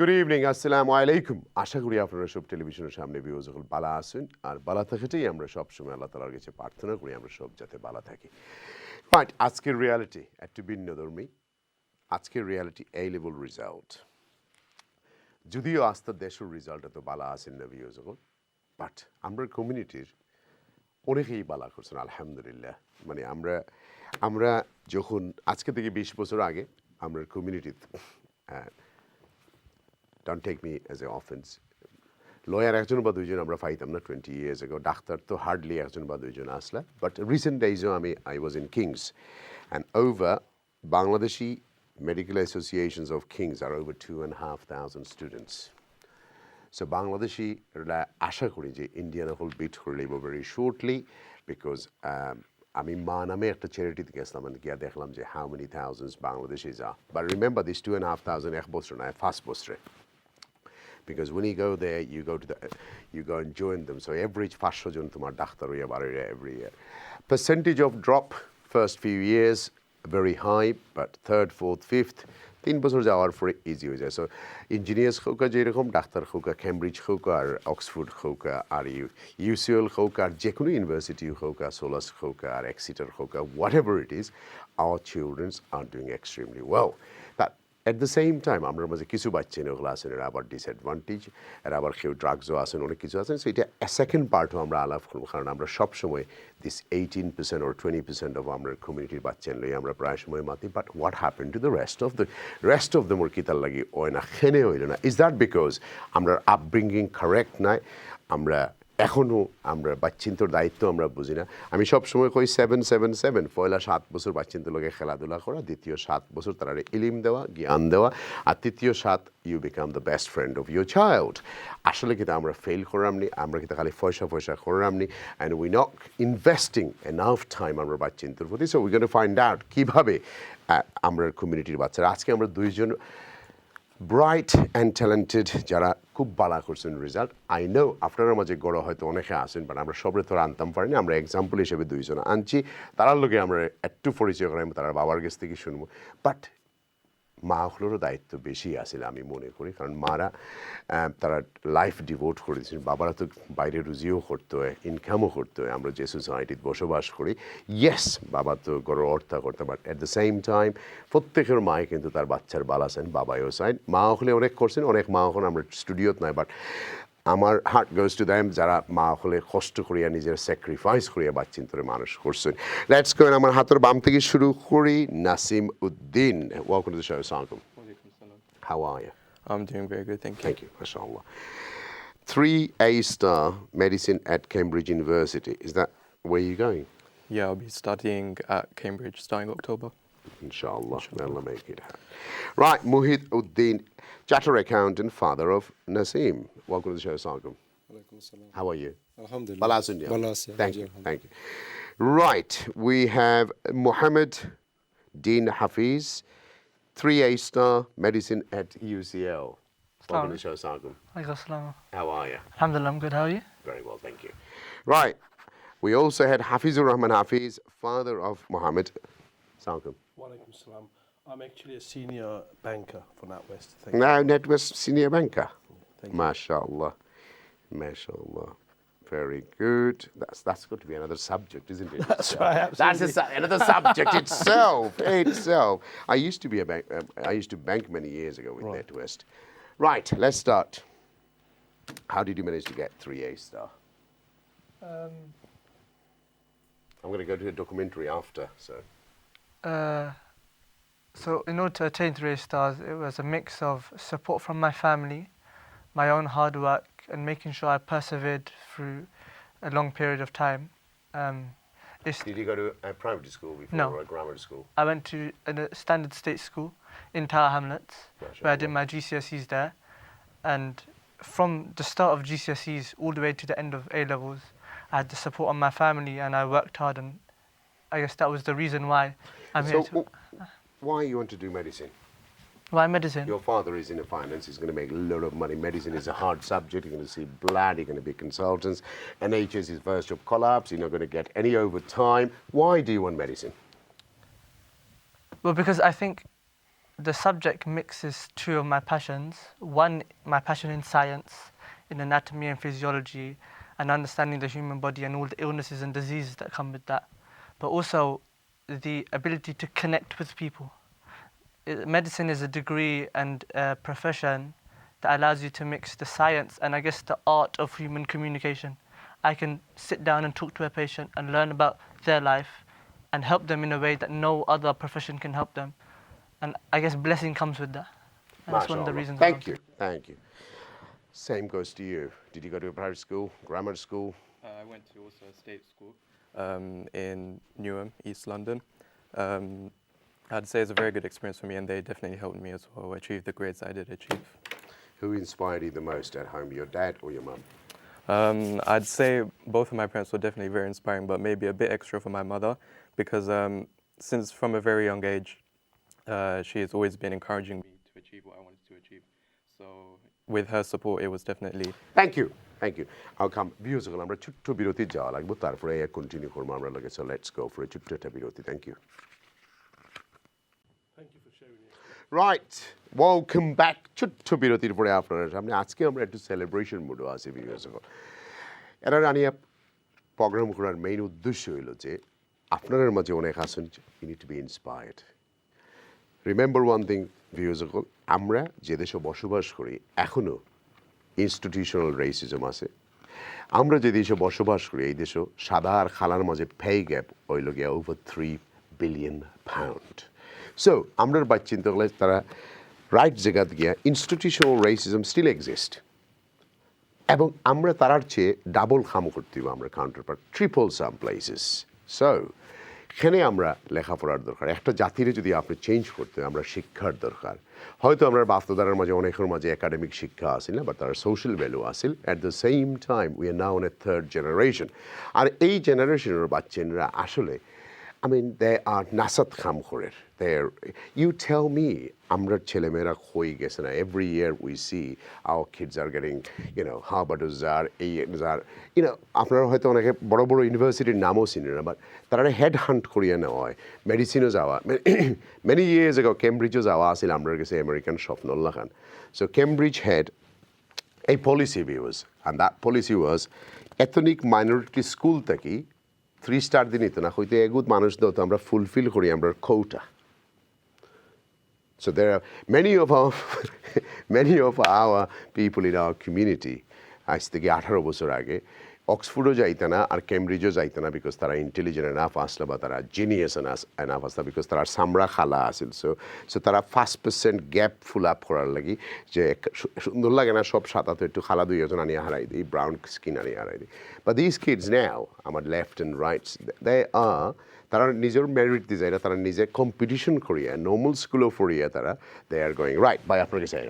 Good evening, assalamu alaikum. আশা করি আপনারা সব টেলিভিশনের সামনে ভিউয়ার্স সকল ভালো আছেন আর ভালো থাকতেই আমরা সব সময় আল্লাহ তাআলার কাছে প্রার্থনা করি আমরা সব যাতে ভালো থাকি। রাইট, আজকের রিয়ালিটি একটু ভিন্নধর্মী। আজকের রিয়ালিটি এ লেভেল রেজাল্ট। যদিও আজকে দেশের রেজাল্ট তো ভালো আছেন না ভিউয়ার্স সকল, বাট আমরা কমিউনিটির অনেকেই ভালো করছেন আলহামদুলিল্লাহ। মানে আমরা যখন আজকে থেকে 20 বছর আগে আমরা কমিউনিটিতে don't take me as an offense. Lawyer একজন বা দুইজন আমরা পাইতাম না 20 years ago. ডাক্তার তো হার্ডলি একজন বা দুইজন আসলা. But recent days I was in Kings, and over Bangladeshi medical associations of Kings are over 2,500 students. So Bangladeshi আশা করি যে ইন্ডিয়ান হল বিট করে লইব very shortly because আমি মা নামে একটা চ্যারিটিতে গেছিলাম গিয়া দেখলাম যে how many thousands Bangladeshis are. But remember this 2,500 এক বছর নয়, ফার্স্ট বছরে. Because when you go there, you go and join them. So average 500 জন তোমার ডাক্তার হইয়া বাড়িয়ে every year. Percentage of drop first few years very high, but third, fourth, fifth 3 বছর যাওয়ার পরে ইজি হয়ে যায়। সো ইঞ্জিনিয়ার্স হোক যেরকম ডাক্তার হোক কেমব্রিজ হোক আর অক্সফোর্ড হোক আর ইউসিএল হোক আর যে কোনো ইউনিভার্সিটি হোক আর সোলাস হোক আর এক্সিটার হোক whatever it is, our childrens are doing extremely well. But at the same time আমরা মাঝে কিছু বাচ্চা ওগুলো আছেন এরা আবার ডিসঅ্যাডভান্টেজ, এরা আবার কেউ ড্রাগসও আছেন, অনেক কিছু আছেন। সো এটা সেকেন্ড পার্টও আমরা আলাপ করবো, কারণ আমরা সবসময় দিস 18% or 20% অফ আমরা কমিউনিটির বাচ্চা লই আমরা প্রায় সময় মাতি। But what happen to the rest of the মোর কিতার লাগি ওই না খেনে হইল না? ইজ দ্যাট বিকজ আমরা আপব্রিঙ্গিং কারেক্ট নাই? আমরা এখনও আমরা বাচ্চিন্তর দায়িত্ব আমরা বুঝি না। আমি সবসময় কই 7-7-7, পয়লা 7 বছর বাচ্চিন্তর লগে খেলাধুলা করা, দ্বিতীয় 7 বছর তারা ইলিম দেওয়া, জ্ঞান দেওয়া, আর তৃতীয় 7 you become the best friend of your child. আসলে কিন্তু আমরা ফেল করামনি, আমরা কিন্তু খালি পয়সা করামনি, and we not investing enough time আমরা বাচ্চিন্তর প্রতি। So we gonna find out কীভাবে আমরা কমিউনিটির বাচ্চারা, আজকে আমরা দুইজন ব্রাইট অ্যান্ড ট্যালেন্টেড যারা খুব ভালো করছেন রেজাল্ট। আই নো আপনারা মাঝে গড় হয়তো অনেকে আসেন, বাট আমরা সবরে তো আনতাম পারিনি। আমরা এক্সাম্পল হিসেবে দুইজন আনছি, তারার লোকে আমরা একটু পরিচয় করাই, তারা বাবার কাছ থেকে শুনবো। বাট মা হলেরও দায়িত্ব বেশি আসলে আমি মনে করি, কারণ মারা তারা লাইফ ডিভোট করে দিয়েছেন। বাবারা তো বাইরে রুজিও করতে হয়, ইনকামও করতে হয়। আমরা যে সোসাইটিতে বসবাস করি, ইয়েস বাবা তো গড় অর্থা করতে, but at the same time প্রত্যেকের মায় কিন্তু তার বাচ্চার বালা চান, বাবাইও চান। মা হলে অনেক করছেন, অনেক মা হন আমরা স্টুডিওত নাই, বাট আমার হার্ট গোজ টু দ্যাম যারা মা হলে কষ্ট করিয়া নিজের স্যাক্রিফাইস করিয়া বাচ্চিন্তরে মানুষ করছেন। লেটস গো, আমার হাতের বাম থেকে শুরু করি। Nasim Uddin, welcome to the show. আসসালামু আলাইকুম। How are you? I'm doing very good, thank you. Thank you, mashallah. 3A-star medicine at Cambridge University. Is that where you're going? Yeah, I'll be studying at Cambridge starting October. Inshallah. Allah make it happen. Right, Muhid Uddin, chartered accountant, father of Nasim. Welcome to the show. Assalamu alaikum. How are you? Alhamdulillah. Balasundia. Balasundia. Thank you. Right, we have Mohammed Dean Hafiz, 3A-star medicine at UCL. Welcome to the show. Assalamu alaikum. How are you? Alhamdulillah, I'm good. How are you? Very well, thank you. Right, we also had Hafizur Rahman Hafiz, father of Mohammed. Assalamu alaikum. Walaikum salam. I'm actually a senior banker for NatWest. Now, NatWest senior banker. Thank you. MashaAllah. MashaAllah. Very good. That's got to be another subject, isn't it? That's right, absolutely. That's another subject itself. I used to be a bank. I used to bank many years ago with NatWest. Right, let's start. How did you manage to get 3A-star? I'm going to go to a documentary after, so. So in order to attain 3 stars, it was a mix of support from my family, my own hard work, and making sure I persevered through a long period of time. Did you go to a private school before No. or a grammar school? I went to a standard state school in Tower Hamlets, where I did MashaAllah. my GCSEs there. And from the start of GCSEs all the way to the end of A-levels, I had the support of my family and I worked hard, and I guess that was the reason why I'm here. Why you want to do medicine? Why medicine? Your father is in finance, he's going to make a lot of money. Medicine is a hard subject, you're going to see blood, you're going to be consultants. NHS is first job collapse, you're not going to get any overtime. Why do you want medicine? Well, because I think the subject mixes two of my passions. One, my passion in science, in anatomy and physiology, and understanding the human body and all the illnesses and diseases that come with that. But also the ability to connect with people. Medicine is a degree and a profession that allows you to mix the science and I guess the art of human communication. I can sit down and talk to a patient and learn about their life and help them in a way that no other profession can help them. And I guess blessing comes with that. And that's one of the MashaAllah. reasons. Thank you, thank you. Same goes to you. Did you go to a private school, grammar school? I went to also a state school in Newham, East London. I'd say it's a very good experience for me, and they definitely helped me as well achieve the grades I did achieve. Who inspired you the most at home, your dad or your mum? I'd say both of my parents were definitely very inspiring, but maybe a bit extra for my mother, because since from a very young age, she has always been encouraging me to achieve what I wanted to achieve. So with her support, it was definitely... Thank you, thank you. I'll come. Views আমরা ছোট্ট বিরতি যাওয়া লাগবে তারপরে continue করবো আমরা লাগে so let's go for a ছোট্ট একটা বিরতি. Thank you. Thank you for sharing it. Right, welcome back. ছোট্ট বিরতির পরে আপনার সামনে আজকে আমরা একটু সেলিব্রেশন মুডও আছি ভিউয়ার্স সকল. এরা রানিয়া প্রোগ্রাম করার মেইন উদ্দেশ্য হলো যে আপনাদের মাঝে অনেক আছেন you need to be inspired. Remember one thing, viewers সকল, আমরা যে দেশে বসবাস করি এখনো ইনস্টিটিউশনাল রেসিজম আছে. আমরা যে দেশে বসবাস করি এই দেশে সাদা আর খালার মাঝে পে গ্যাপ হইল গিয়া ওভার 3 বিলিয়ন পাউন্ড. সো আমরা বাদ চিন্তা করলে তারা রাইট জায়গাতে গিয়া ইনস্টিটিউশনাল রেসিজম স্টিল এক্সিস্ট এবং আমরা তারার চেয়ে ডাবল খাম করতে হবে আমরা কাউন্টার পার্ট ট্রিপল সাম প্লেসেস. সো এখানে আমরা লেখাপড়ার দরকার. একটা জাতিরে যদি আপনি চেঞ্জ করতে আমরা শিক্ষার দরকার. হয়তো আমরা বাস্তবতার মাঝে অনেকের মাঝে একাডেমিক শিক্ষা আসিল না বাট তার সোশ্যাল ভ্যালু আসিল. At the same time we are now on a third generation. আর এই জেনারেশনের বাচ্চারা আসলে I mean, they are nasat khamkhorer. They're, you tell me, amra chelemera khoi gese na. Every year we see our kids are getting, you know, Harvarduzar, ANZar, you know, আপনারা হয়তো অনেকে বড় বড় ইউনিভার্সিটির নামও চিনেন না বাট তারা হেড হান্ট করিয়া নেওয়া হয়. মেডিসিনও যাওয়া many years ago কেমব্রিজও যাওয়া আছিল আমরা কাছে আমেরিকান স্বপ্নল্লা খান. So Cambridge had a policy viewers and that policy was ethnic minority school থেকে 3-star দিন নিত না হইতে এগুদ মানুষ দাও তো আমরা ফুলফিল করি আমরা কোটা. So there are many of our people in our community আজ থেকে 18 বছর আগে অক্সফোর্ডও যাইতে না আর কেমব্রিজও যাইতে না বিকজ তারা ইন্টেলিজেন্ট এনাফ আসলে বা তারা জিনিয়াস এনাফ আসলে বিকজ তারা সামরা খালা আসিল. সো তারা 5% গ্যাপ ফুল আপ করার লাগি যে সুন্দর লাগে না সব সাঁতাতে একটু খালা দুইজন আনিয়ে হারাই দিই ব্রাউন স্কিন আনিয়ে হারাই দিই. বাট দিস কিডস নাও আমার লেফট অ্যান্ড রাইটস দে আর তারা নিজের মেরিট দিয়ে যায় না তারা নিজে কম্পিটিশন করিয়া নর্মাল স্কুলও পড়িয়া তারা দে আর গোয়িং রাইট বাই আপনাকে চাই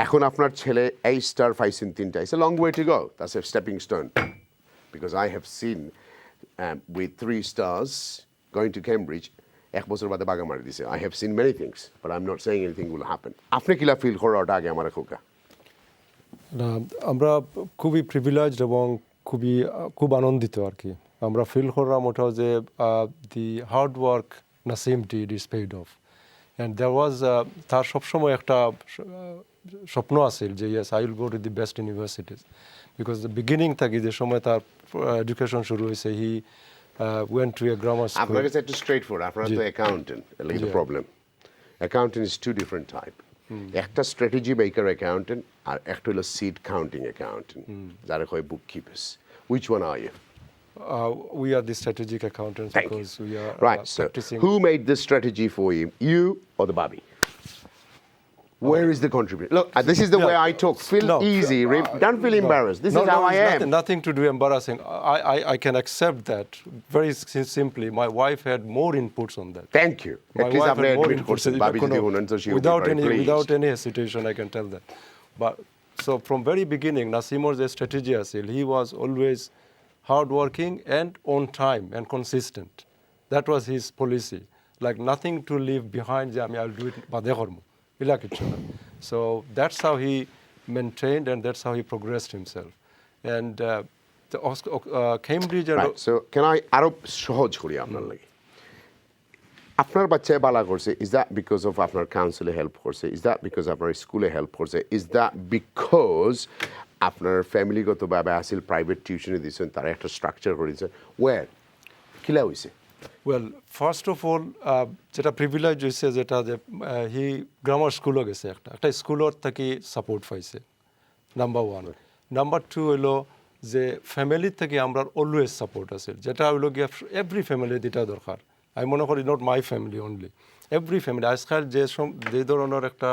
এখন আপনার ছেলে A-star পাইছেন 3টা. It's a long way to go. That's a stepping stone. Because I have seen with 3 stars going to Cambridge, এক বছর বাদে বাগা মারি দিছে. I have seen many things, but I'm not saying anything will happen. আপনি কিলা feel করার ওটা আগে আমার খোকা? না আমরা খুবই প্রিভিলেজড এবং খুব আনন্দিত আর কি. আমরা ফিল করলাম ওটাও যে the hard work Nasim did is paid off and there was তার সবসময় একটা স্বপ্ন আছিল যে yes I will go to the best universities because the beginning থেকে যে সময় তার এডুকেশন শুরু হয়েছে he went to a grammar school. আপনার কাছে একটু স্ট্রেট ফরওয়ার্ড. আপনারা তো accountant, like the problem. Accountant is 2 different type. একটা স্ট্র্যাটেজি মেকার অ্যাকাউন্টেন্ট আর একটা হলো সিড কাউন্টিং অ্যাকাউন্টেন্ট যারা কয় বুক keepers. Which one are you? We are the strategic accountants. Thank because you. we are Right, so practicing. who made this strategy for you? You or the Bobby? Where is the contribution? Look, this is the way I talk. Feel easy. Don't feel embarrassed. This is how I am. Nothing to do embarrassing. I can accept that very simply. My wife had more inputs on that. Thank you. My At least wife I've had more admitted inputs. Bobby so she will be very pleased. Without any hesitation, I can tell that. But so from very beginning, Nasimor's strategy asil. He was always hardworking and on time and consistent. That was his policy. Like nothing to leave behind. I'll do it. So that's how he maintained and that's how he progressed himself. And Cambridge. Right. So can I আরো সহজ করি আপনার লাগি? আপনার বাচ্চায় বালা করছে, is that because of আপনার কাউন্সিলে হেল্প করছে, ইজ দ্যাট বিকজ আপনার স্কুলে হেল্প করছে, ইজ দ্যাট বিকজ আপনার ফ্যামিলিগতভাবে আসিল প্রাইভেট টিউশনে দিয়েছেন, তারা একটা স্ট্রাকচার করে দিয়েছে, ওয়ার কিলা হয়েছে? ওয়েল ফার্স্ট অফ অল যেটা প্রিভিলেজ হয়েছে যেটা যে হি গ্রামার স্কুলও গেছে, একটা স্কুলত থাকি সাপোর্ট পাইছে, নাম্বার ওয়ান। নাম্বার টু হইলো যে ফ্যামিলির থেকে আমরা অলওয়েজ সাপোর্ট আছে, যেটা হইলো গিয়ে এভরি ফ্যামিলির যেটা দরকার। আমি মনে করি not my family only, every family আজকাল যে ধরনের একটা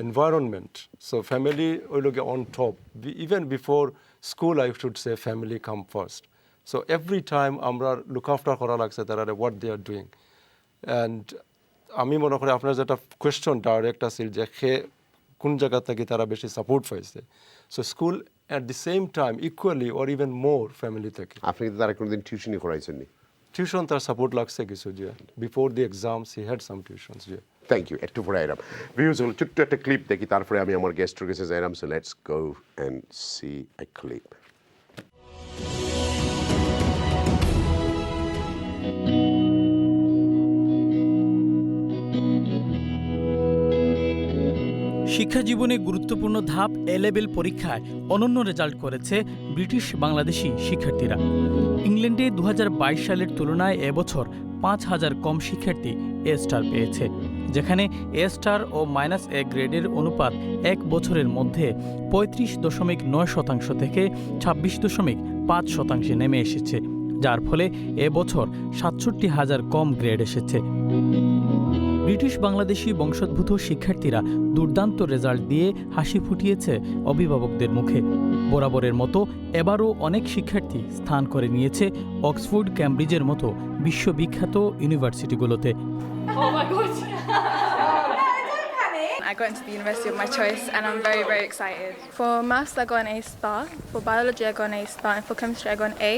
এনভায়রনমেন্ট, সো ফ্যামিলি হইলো গিয়ে on top, even before school I should say family come first. So every time আমরা লুক আফটার করা লাগছে তারা what they are doing. And আমি মনে করি আপনার যেটা কোয়েশ্চন ডাইরেক্ট আছিল যে কোন জায়গা থেকে তারা বেশি সাপোর্ট পাইছে, so school at the same time equally or even more family থেকে। আপনি কি তারা কোনোদিন টিউশনই করাইছেন নি? টিউশন তার সাপোর্ট লাগছে কিছু, যে before the exams he had some tuitions. যে থ্যাংক ইউ। একটু পরে আইরাম ভিউজ হলো ছোট্ট একটা ক্লিপ দেখি, তারপরে আমি আমার গেস্টের কাছে যাইরাম। So let's go and see a clip. শিক্ষা জীবনে গুরুত্বপূর্ণ ধাপ এ লেভেল পরীক্ষায় অনন্য রেজাল্ট করেছে ব্রিটিশ বাংলাদেশি শিক্ষার্থীরা। ইংল্যান্ডে 2022 সালের তুলনায় এবছর 5,000 কম শিক্ষার্থী এ স্টার পেয়েছে, যেখানে এ স্টার ও -A গ্রেডের অনুপাত এক বছরের মধ্যে 35.9% থেকে 26.5% নেমে এসেছে, যার ফলে এবছর 67,000 কম গ্রেড এসেছে। ব্রিটিশ বাংলাদেশি বংশোদ্ভূত শিক্ষার্থীরা দুর্দান্ত রেজাল্ট দিয়ে হাসি ফুটিয়েছে অভিভাবকদের মুখে। বরাবরের মতো এবারও অনেক শিক্ষার্থী স্থান করে নিয়েছে অক্সফোর্ড, ক্যামব্রিজের মতো বিশ্ববিখ্যাত ইউনিভার্সিটিগুলোতে। I got into the university of my choice and I'm very, very excited. For maths I got an A star, for biology I got an A star, and for chemistry I got an A,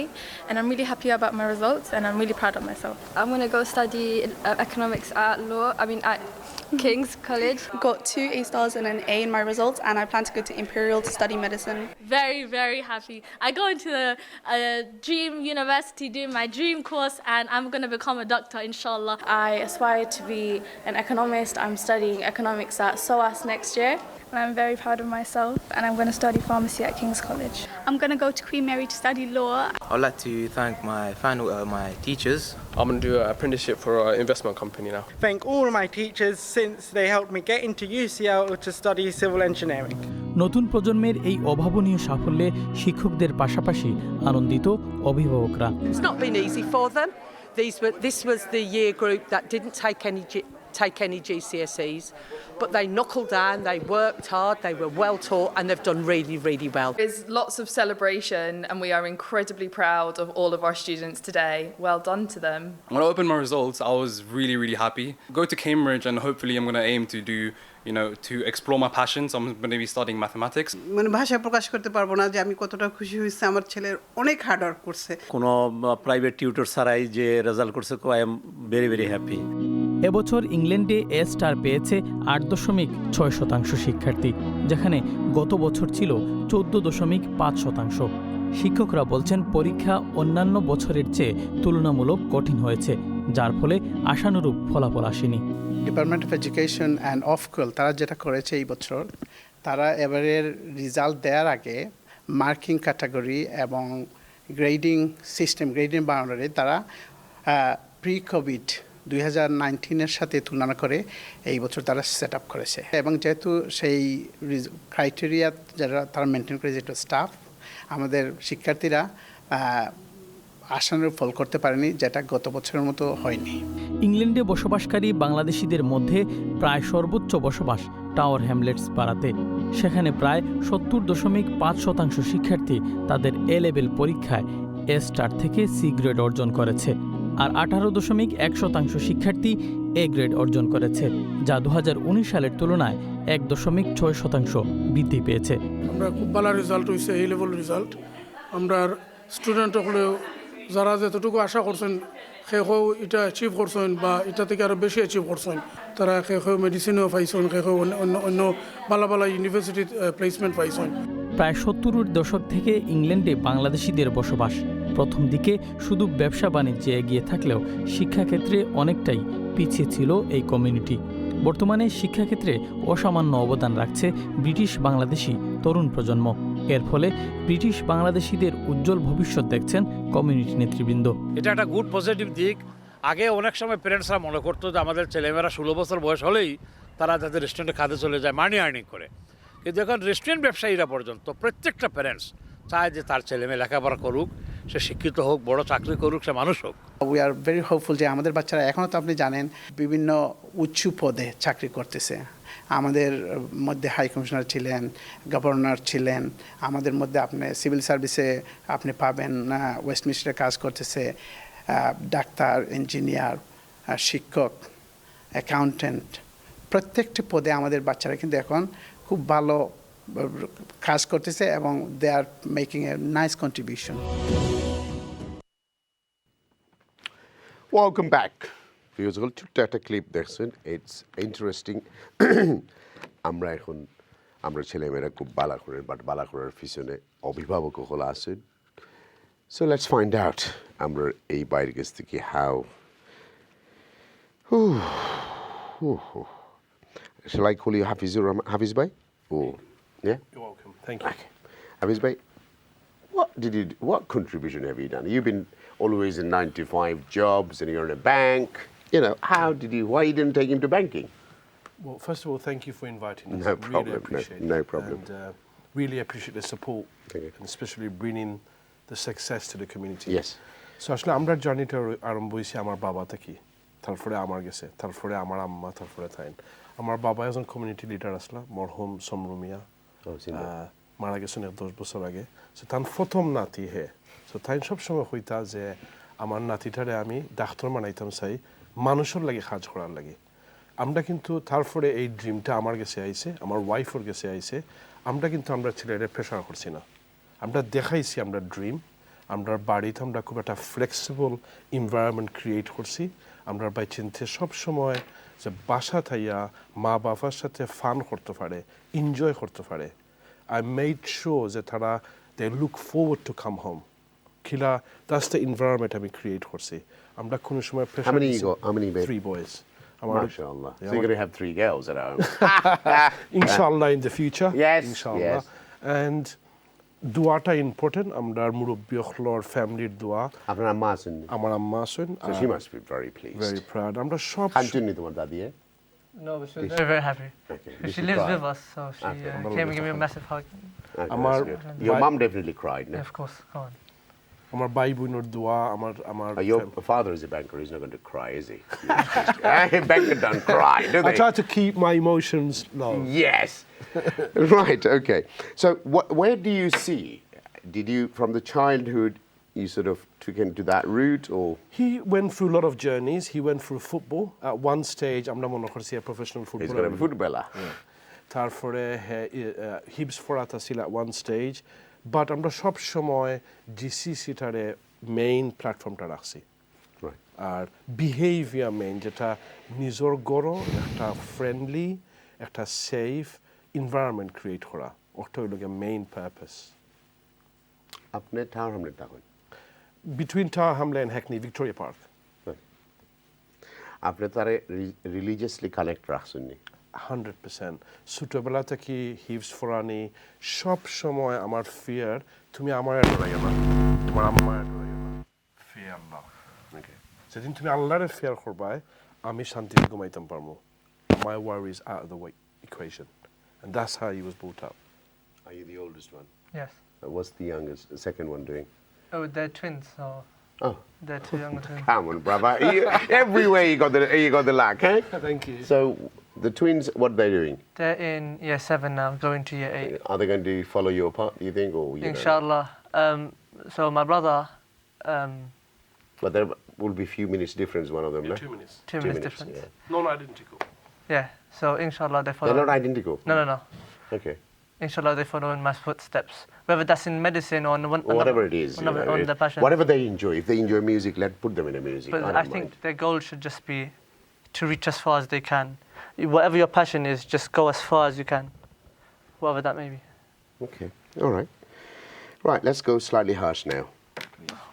and I'm really happy about my results and I'm really proud of myself. I'm going to go study economics at King's College. Got 2 A stars and an A in my results, and I plan to go to Imperial to study medicine. Very, very happy. I go into the dream university doing my dream course and I'm going to become a doctor, inshallah. I aspire to be an economist. I'm studying economics at SOAS next year. And I'm very proud of myself and I'm going to study pharmacy at King's College. I'm going to go to Queen Mary to study law. I'd like to thank my teachers. I'm going to do an apprenticeship for an investment company now. Thank all my teachers since they helped me get into UCL to study civil engineering. নতুন প্রজন্মের এই অভাবনীয় সাফল্যে শিক্ষকদের পাশাপাশি আনন্দিত অভিভাবকরা। It's not been easy for them. This was the year group that didn't take any GCSEs, but they knuckled down, they worked hard, they were well taught, and they've done really, really well. There's lots of celebration and we are incredibly proud of all of our students today. Well done to them. When I opened my results, I was really, really happy. Go to Cambridge and hopefully I'm going to aim to do, to explore my passions. I'm going to be studying mathematics. মানে ভাষায় প্রকাশ করতে পারবো না যে আমি কতটা খুশি হয়েছি, আমার ছেলের অনেক হার্ড ওয়ার্ক করছে। কোনো প্রাইভেট টিউটর ছাড়াই যে রেজাল্ট করছে, I am very, very happy. এবছর ইংল্যান্ডে এ স্টার পেয়েছে 8.6% শিক্ষার্থী, যেখানে গত বছর ছিল 14.5%। শিক্ষকরা বলছেন পরীক্ষা অন্যান্য বছরের চেয়ে তুলনামূলক কঠিন হয়েছে, যার ফলে আশানুরূপ ফলাফল আসেনি। ডিপার্টমেন্ট অফ এডুকেশন অ্যান্ড অফস্কুল তারা যেটা করেছে এই বছর, তারা এবারের রেজাল্ট দেওয়ার আগে মার্কিং ক্যাটাগরি এবং গ্রেডিং সিস্টেম, গ্রেডিং বাউন্ডারি তারা প্রি কোভিড 2019-এর সাথে তুলনা করে এই বছর তারা সেট আপ করেছে। এবং যেহেতু সেই ক্রাইটেরিয়া যারা তারা মেনটেন করে, যেটা স্টাফ, আমাদের শিক্ষার্থীরা আশানুরূপ ফল করতে পারেনি, যেটা গত বছরের মতো হয়নি। ইংল্যান্ডে বসবাসকারী বাংলাদেশিদের মধ্যে প্রায় সর্বোচ্চ বসবাস টাওয়ার হ্যামলেটস পাড়াতে। সেখানে প্রায় 70.5% শিক্ষার্থী তাদের এ লেভেল পরীক্ষায় এ স্টার থেকে সি গ্রেড অর্জন করেছে, আর 18.1% শিক্ষার্থী এ গ্রেড অর্জন করেছে, যা 2019 সালের তুলনায় 1.6% বৃদ্ধি পেয়েছে। আমরা খুব ভালো রেজাল্ট হয়েছে, এই লেভেল রেজাল্ট। আমরা স্টুডেন্ট হলেও যারা যতটুকু আশা করছেন সেও এটা অ্যাচিভ করছেন বা এটা থেকে আরও বেশি অ্যাচিভ করছেন। তারা সেও মেডিসিনেও পাইছেন, সেও অন্য ভালো ভালো ইউনিভার্সিটি প্লেসমেন্ট পাইছেন। প্রায় 70-এর দশক থেকে ইংল্যান্ডে বাংলাদেশিদের বসবাস। প্রথম দিকে শুধু ব্যবসা বাণিজ্যে এগিয়ে থাকলেও শিক্ষাক্ষেত্রে অনেকটাই পিছিয়ে ছিল এই কমিউনিটি। বর্তমানে শিক্ষাক্ষেত্রে অসামান্য অবদান রাখছে ব্রিটিশ বাংলাদেশি তরুণ প্রজন্ম। এর ফলে ব্রিটিশ বাংলাদেশিদের উজ্জ্বল ভবিষ্যৎ দেখছেন কমিউনিটি নেতৃবৃন্দ। এটা একটা গুড পজিটিভ দিক। আগে অনেক সময় প্যারেন্টসরা মনে করতো যে আমাদের ছেলেমেয়েরা 16 বছর বয়স হলেই তারা তাদের রেস্টুরেন্টে খাতে চলে যায়, মানি আর্নিং করে। কিন্তু এখন রেস্টুরেন্ট ব্যবসায়ীরা পর্যন্ত প্রত্যেকটা প্যারেন্টস চায় যে তার ছেলেমেয়ে লেখাপড়া করুক, সে শিক্ষিত হোক, বড় চাকরি করুক, সে মানুষ হোক। উই আর ভেরি হোপফুল যে আমাদের বাচ্চারা এখনও তো আপনি জানেন বিভিন্ন উচ্চ পদে চাকরি করতেছে। আমাদের মধ্যে হাই কমিশনার ছিলেন, গভর্নর ছিলেন, আমাদের মধ্যে আপনি সিভিল সার্ভিসে আপনি পাবেন ওয়েস্টমিনিস্টারে কাজ করতেছে, ডাক্তার, ইঞ্জিনিয়ার, শিক্ষক, অ্যাকাউন্টেন্ট, প্রত্যেকটি পদে আমাদের বাচ্চারা কিন্তু এখন খুব ভালো কাজ করতেছে এবং they are making a nice contribution. Welcome back. Musical ছোট্ট একটা ক্লিপ দেখছেন, ইটস ইন্টারেস্টিং। আমরা ছেলেমেয়েরা খুব বালা করেন, বাট বালা করার পিছনে অভিভাবক হল আছেন। So let's find out আমরা এই বাইরের কাছ থেকে how shall I call you Hafiz Bhai? Oh, yeah? You're welcome. Thank you. Okay. Hafiz Bhai, what contribution have you done? You've been always in 9-to-5 jobs and you're in a bank. You know, why you didn't take him to banking? Well, first of all, thank you for inviting us. No Really problem. appreciate No it. problem. And really appreciate the support, and especially bringing the success to the community. Yes. So আসলে আমরা জার্নিটা আরম্ভ হয়েছে আমার বাবা থেকে, তারপরে আমার গেছে, তারপরে আমার আম্মা, তারপরে তাই। আমার বাবা একজন কমিউনিটি লিডার আসলা, মরহুম সমরুমিয়া, মারা গেছেন 10 বছর আগে। সো তার প্রথম নাতি হে। সো তাই সবসময় হইতা যে আমার নাতিটারে আমি ডাক্তার বানাইতাম চাই, মানুষের লাগে কাজ করার লাগে। আমরা কিন্তু তারপরে এই ড্রিমটা আমার কাছে আইছে, আমার ওয়াইফের কাছে আইছে। আমরা ছেলেরা প্রেশার করছি না, আমরা দেখাইছি আমরা ড্রিম। আমরা বাড়িতে আমরা খুব একটা ফ্লেক্সিবল এনভায়রনমেন্ট ক্রিয়েট করছি। আমরা বাই চিন্তে সবসময় যে বাসা থাইয়া মা বাবার সাথে ফান করতে পারে, এনজয় করতে পারে। I made sure that they look forward to come home. That's the environment আমি ক্রিয়েট করছি। আমরা কোনো সময় How many you got? How many babies? 3 boys. MashaAllah. So you're going to have 3 girls at home. Inshallah in the future. Yes. Inshallah. Yes. And দোয়াটা important. আমরা মুরব্বী হলর ফ্যামিলির দোয়া। আপনার আম্মা আছেন? আমার আম্মা আছেন। So she must be very pleased. Very proud. আমরা সব খানচুনি তোমার দাদি? No, but she was very, very happy. Okay. She lives with us, so she came and gave me a massive hug. Okay, your mum definitely cried, no? Yeah, of course. Come on. আমার ভাই বোনের দোয়া, আমার Your father is a banker. He's not going to cry, is he? Banker don't cry, do they? I try to keep my emotions low. Yes. Right. Okay. So, where do you see? Did you, from the childhood, you sort of took him to that route, or? He went through a lot of journeys. He went through football. At one stage, I'm not going to see a professional footballer. He's going to be a footballer. তারপরে হিপস ফরাতা ছিল at one stage. But আমরা সব সময় জিসিসিটারে main প্ল্যাটফর্মটা রাখছি। আর behaviour main, যেটা নিজের গড় একটা ফ্রেন্ডলি, একটা সেফ এনভায়রনমেন্ট ক্রিয়েট করা, ওটা হইল গিয়ে মেইন পারপাস। আপনি টাওয়ার হামলেট থাকুন? Between Tower Hamlet and Hackney, Victoria Park. আপনি তারে রিলিজিয়াসলি কানেক্ট রাখছেন? 100%. ছোটবেলা থেকে হিপস ফরানি সব সময় আমার ফিয়ার, তুমি আমার ডরাইও না, তোমার আম্মার ডরাইও না, ফিয়ার না। যেদিন তুমি আল্লাহরে ফিয়ার করবা, আমি শান্তিতে ঘুমাইতাম পারবো। My worries out of the equation, and that's how he was brought up. Are you the oldest one? Yes. What's the youngest, the second one doing? Oh, they're twins, so. Oh. They're 2 younger twins. Come on, brother. Everywhere you got the luck, eh? Thank you. So, the twins, what are they doing? They're in year 7 now, going to year 8. Are they going to follow your path, you think, or you Inshallah. So my brother. But there will be a few minutes difference, one of them, no? 2 minutes. 2 minutes difference. Yeah. Non-identical. Yeah. So inshallah they follow. They're not identical? No. Okay. Inshallah they follow in my footsteps. Whether that's in medicine or whatever it is. On the passion. Whatever they enjoy. If they enjoy music, put them in the music. But I think their goal should just be to reach as far as they can. Whatever your passion is, just go as far as you can. Whatever that may be. Okay. All right. Right, let's go slightly harsh now.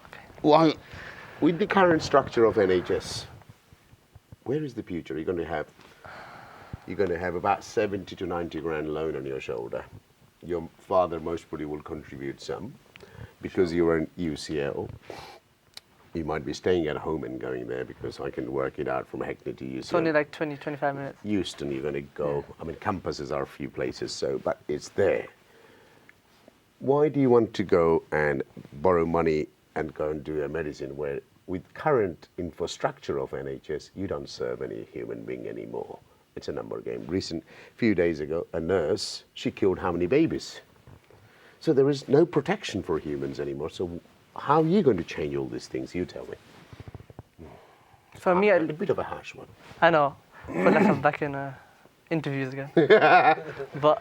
Okay. Why, with the current structure of NHS, where is the future? You're going to have about 70 to 90 grand loan on your shoulder. Your father most probably will contribute some because you're in UCL. You might be staying at home and going there because I can work it out from Hackney to UCL. It's only like 20, 25 minutes. Euston, you're going to go. I mean, campuses are a few places, so, but it's there. Why do you want to go and borrow money and go and do a medicine where, with current infrastructure of NHS, you don't serve any human being anymore? It's a number game. Few days ago, a nurse, she killed how many babies? So there is no protection for humans anymore. So how are you going to change all these things? You tell me. For me, a bit of a harsh one. I know. I feel like I'm back in interviews again. But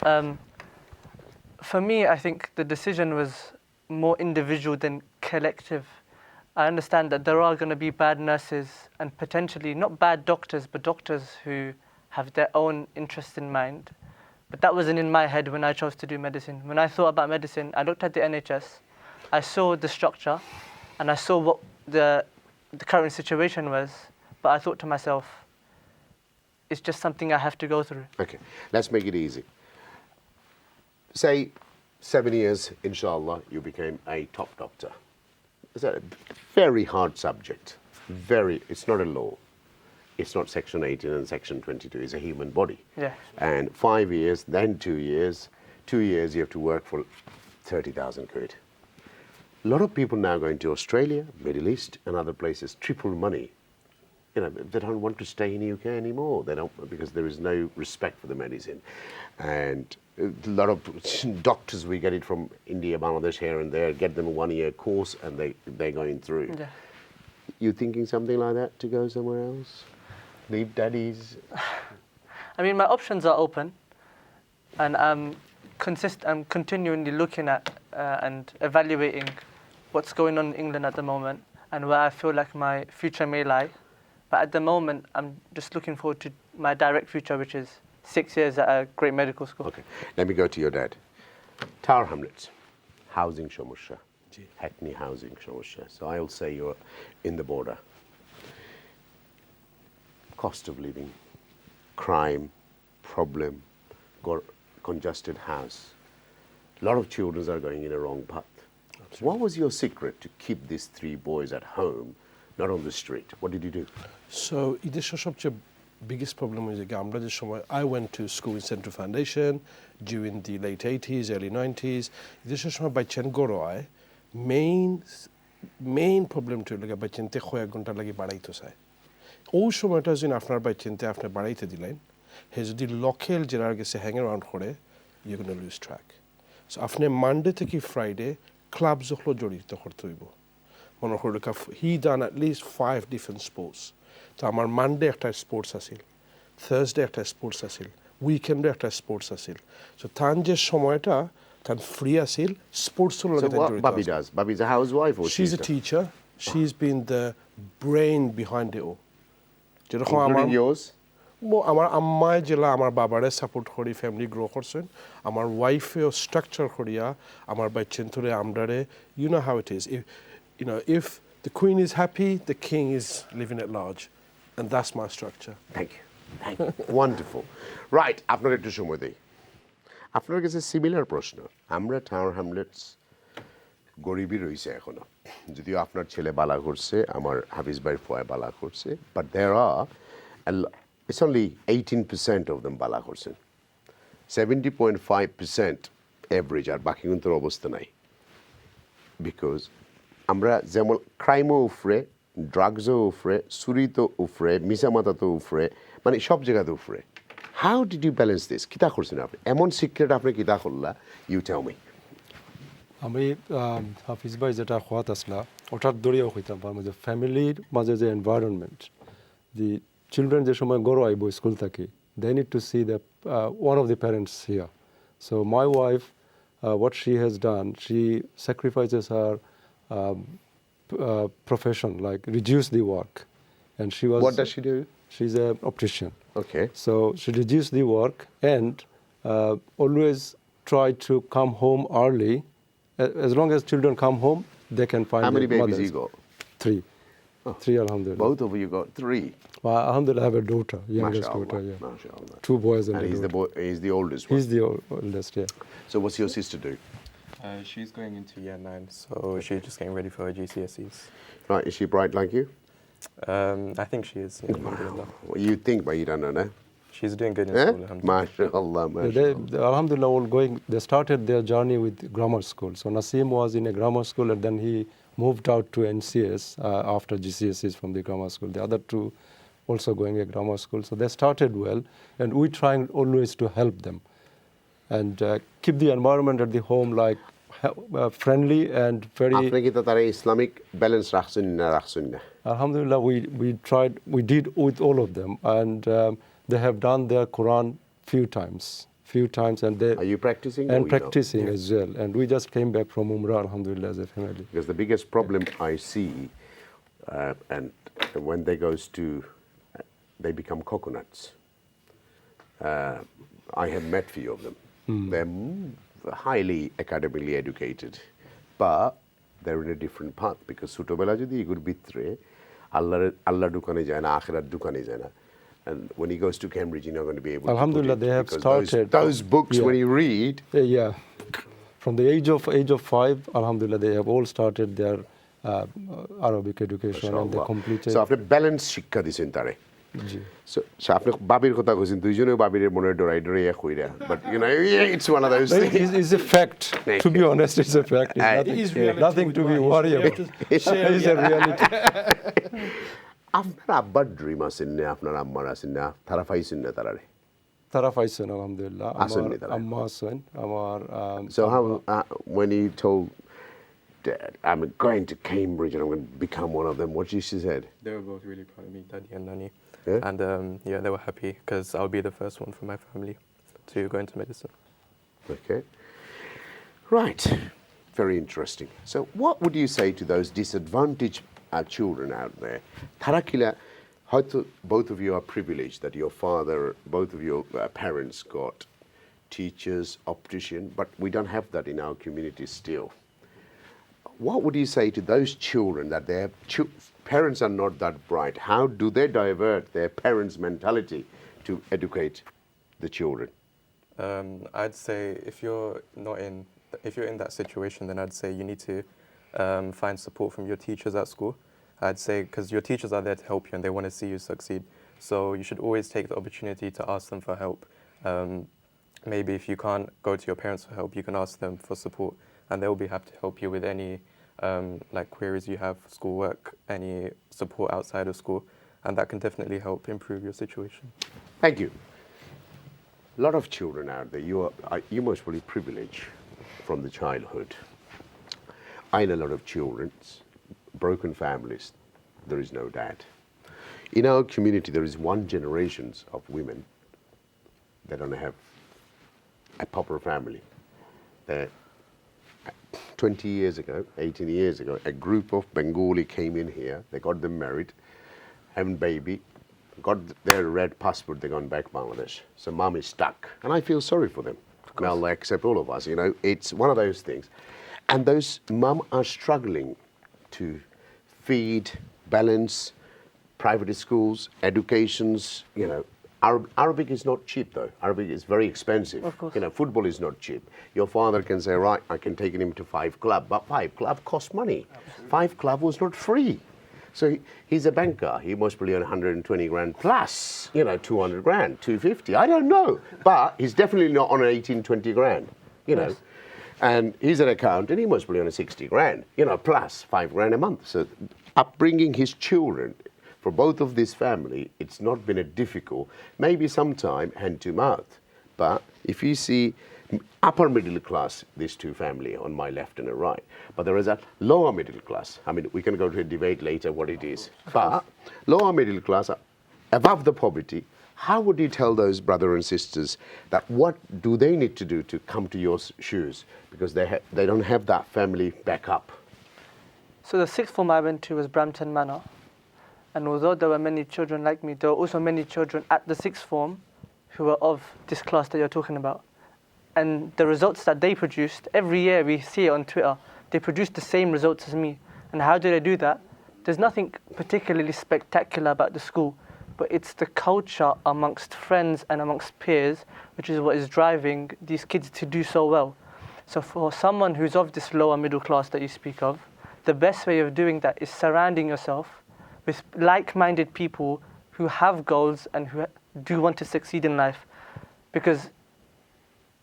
for me, I think the decision was more individual than collective. I understand that there are going to be bad nurses and potentially not bad doctors, but doctors who have their own interests in mind. But that wasn't in my head when I chose to do medicine. When I thought about medicine, I looked at the NHS, I saw the structure, and I saw what the current situation was, but I thought to myself, it's just something I have to go through. Okay, let's make it easy. Say 7 years, inshallah, you became a top doctor. It's a very hard subject. It's not a law. It's not Section 18 and Section 22. It's a human body. Yeah. And 5 years, then 2 years. 2 years, you have to work for 30,000 quid. A lot of people now going to Australia, Middle East, and other places, triple money. You know, they don't want to stay in the UK anymore. They don't, because there is no respect for the medicine. And a lot of doctors, we get it from India, Bangladesh, here and there, get them a 1 year course, and they're going through. Yeah. You thinking something like that to go somewhere else? Leave daddies? I mean, my options are open, and I'm continually looking at and evaluating what's going on in England at the moment and where I feel like my future may lie. But at the moment, I'm just looking forward to my direct future, which is 6 years at a great medical school. Okay, let me go to your dad. Tower Hamlets, housing সমস্যা, Hackney housing সমস্যা. So I'll say you're in the border. Cost of living, crime, problem, congested house. A lot of children are going in a wrong path. Absolutely. What was your secret to keep these 3 boys at home, not on the street? What did you do? So, idesha সবচেয়ে biggest problem is আমরা যে সময় I went to school in Central Foundation during the late 80s, early 90s. idesha সময় বাচ্চান গড় হয় main problem to লাগা বাচ্চানতে কয়েক ঘন্টা লাগি বাড়াইতো চায় ওই সময়টা যদি আপনার বাচ্চানতে আপনি বাড়াইতে দিলেন হে যদি লোকাল জেলার গেছে হ্যাং অ্যারাউন্ড করে you're going to lose track. So আপনি মানডে থেকে ফ্রাইডে ক্লাব যখন জড়িত করতে হইব মনে করি he done at least 5 different sports. তো আমার মানডে একটা স্পোর্টস আছিল থার্সডে একটা স্পোর্টস আছিল উইকেন্ডে একটা স্পোর্টস আছিল সো তান যে সময়টা তান ফ্রি আছিল স্পোর্টসের লগে So what Bobby does? Bobby's a housewife or she's a teacher. She's been the brain behind it all. Including yours? আমার আম্মায় জেলা আমার বাবারে সাপোর্ট করি ফ্যামিলি গ্রো করছেন আমার ওয়াইফেও স্ট্রাকচার করিয়া আমার বাচ্চেন ধরে আমরারে you know how it is if the queen is happy the king is living at large and that's my structure. Thank you. Wonderful. Right, আপনার একটু সময় দেই আপনার কাছে সিমিলার প্রশ্ন আমরা টাওয়ার হ্যামলেটস গরিবই রয়েছে এখনো যদিও আপনার ছেলে বালা করছে আমার হাফিজ ভাই ফয় বালা করছে but there are it's only 18% of them বালা করছেন 70.5% average আর বাকি কিন্তু অবস্থা নাই বিকজ আমরা যেমন ক্রাইমও উফরে ড্রাগসও উফরে চুরিতো উফরে মিসামাতাতো উফরে মানে সব জায়গাতে উফরে how did you balance this কিতা করছেন আপনি এমন সিক্রেট আপনি কিতা করলা ইউ টেল মি আমি হাফিজ ভাই যেটা খোয়াত আসলা ওটার দড়িয়েও হইতাম তার মাঝে ফ্যামিলির মাঝে যে এনভায়রনমেন্ট দি চিলড্রেন যে সময় গড় আইব স্কুল থেকে they need to see the one of the parents here. So my wife, what she has done, she sacrifices her profession, like reduce the work. And she was. What does she do? She's an optician. Okay. So she reduced the work and always try to come home early. As long as children come home, they can find. How many their babies mothers. you got? 3. 3, alhamdulillah. Both of you got 3. Well, alhamdulillah, I have a daughter, youngest Mashallah, daughter, yeah. mashallah. 2 boys and a he's daughter. He's the oldest one. He's the oldest, yeah. So what's your sister do? She's going into year 9, so she's just getting ready for her GCSEs. Right, is she bright like you? I think she is. Yeah, Wow. Well, you think, but you don't know, no? She's doing good in school, alhamdulillah. Mashallah, mashallah. They, alhamdulillah, all going. They started their journey with grammar school. So Naseem was in a grammar school, and then he moved out to NCS after GCSEs from the grammar school. The other 2 also going a grammar school. So they started well, and we trying always to help them and keep the environment at the home like friendly and very. After that, Islamic balance rakhsun. Alhamdulillah, we did with all of them, and they have done their Quran few times, and they. Are you practicing? And practicing as well, and we just came back from Umrah, alhamdulillah, as a family. Because the biggest problem I see, and when they become coconuts. I have met few of them. They're highly academically educated, but they're in a different path because ছোটবেলা যদি এগুর ভিতরে আল্লাহ দোকানে যায় না আখিরাত দোকানে যায় না, and when he goes to Cambridge you're not going to be able alhamdulillah, to put it, they have started those books when you read from the age of 5, alhamdulillah, they have all started their Arabic education and they completed. So আপনি balance শিক্ষা দিবেন তারে So আপনি বাবির কথা কইছেন দুইজনেও বাবির মনে ডরাই এক হইরা, but you know it's one of those things. It's a fact. To be honest, it's a fact. It's nothing to be worried about. It's a reality. আপনার আব্বার ড্রিম আছেন না, আপনার আম্মার আছেন না, তারা পাইছেন না তারারে? তারা পাইছেন আলহামদুলিল্লাহ, আমার আম্মা আছেন, আমার So how when he told Dad, I'm going to Cambridge and I'm going to become one of them, what did she said? They were both really proud of me, Daddy and Nanny. Yeah? And they were happy because I'll be the first one from my family to go into medicine. Okay. Right. Very interesting. So what would you say to those disadvantaged children out there? Tarakila, both of you are privileged that your both of your parents got teachers, optician, but we don't have that in our community still. What would you say to those children that their parents are not that bright? How do they divert their parents' mentality to educate the children? I'd say if you're in that situation, then I'd say you need to find support from your teachers at school. I'd say because your teachers are there to help you and they want to see you succeed. So you should always take the opportunity to ask them for help. Maybe if you can't go to your parents for help, you can ask them for support. And they will be happy to help you with any queries you have, schoolwork, any support outside of school, and that can definitely help improve your situation. Thank you. A lot of children out there, you must be privileged from the childhood. I know a lot of children, broken families, there is no dad. In our community, there is one generation of women that don't have a proper family. 20 years ago, 18 years ago, a group of Bengali came in here, they got them married, having baby, got their red passport, they gone back Bangladesh. So mom is stuck. And I feel sorry for them. Well, they accept all of us, you know, it's one of those things. And those mom are struggling to feed, balance, private schools, educations, you know. Arabic is not cheap though. Arabic is very expensive. Of course. You know, football is not cheap. Your father can say, right, I can take him to 5 Club, but 5 Club costs money. Absolutely. 5 Club was not free. So he's a banker. He must be on 120 grand plus, you know, 200 grand, 250. I don't know. But he's definitely not on 18, 20 grand, you know. Yes. And he's an accountant. He must be on a 60 grand, you know, plus 5 grand a month. So upbringing his children, for both of this family, it's not been a difficult, maybe sometime hand to mouth. But if you see upper middle class, these two family on my left and the right, but there is a lower middle class. I mean, we can go to a debate later what it is. But lower middle class, above the poverty, how would you tell those brothers and sisters that what do they need to do to come to your shoes? Because they don't have that family backup. So the sixth form I went to was Brampton Manor. And although there were many children like me, there were also many children at the sixth form who were of this class that you're talking about. And the results that they produced, every year we see it on Twitter, they produced the same results as me. And how do they do that? there's nothing particularly spectacular about the school, but it's the culture amongst friends and amongst peers, which is what is driving these kids to do so well. So for someone who's of this lower middle class that you speak of, the best way of doing that is surrounding yourself with like-minded people who have goals and who do want to succeed in life. Because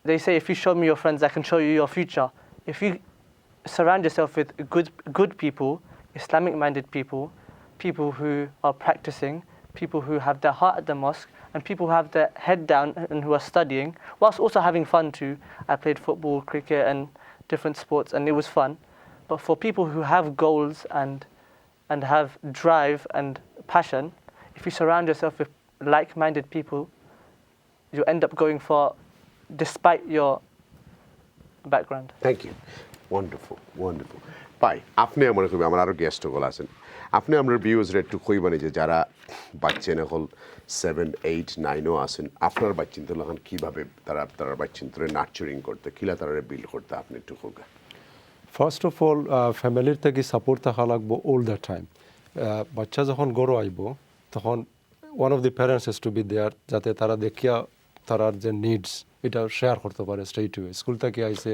they say, if you show me your friends, I can show you your future. If you surround yourself with good people, Islamic-minded people, people who are practicing, people who have their heart at the mosque, and people who have their head down and who are studying, whilst also having fun too. I played football, cricket, and different sports, and it was fun. But for people who have goals and have drive and passion, if you surround yourself with like-minded people, you end up going far despite your background. Thank you. Wonderful, wonderful. Bye. আপনি আমার কবি আমার আরো guest হল আছেন আপনি আমার viewers rate two কইবানি যে যারা বাচ্চা না হল 7 8 9 ও আছেন আপনার বাচ্চিন তো লাগান কিভাবে তারা বাচ্চিন তো নার্চারিং করতে কিলা তারা বিল্ড করতে আপনি একটু কোগা ফার্স্ট অফ অল ফ্যামিলির থেকে সাপোর্ট থাকা লাগবো অল দ্য টাইম বাচ্চা যখন গড় আইব তখন one of the parents has to be there যাতে তারা দেখিয়া তারার যে নিডস এটা শেয়ার করতে পারে স্ট্রেট ওয়ে স্কুল থেকে আইসে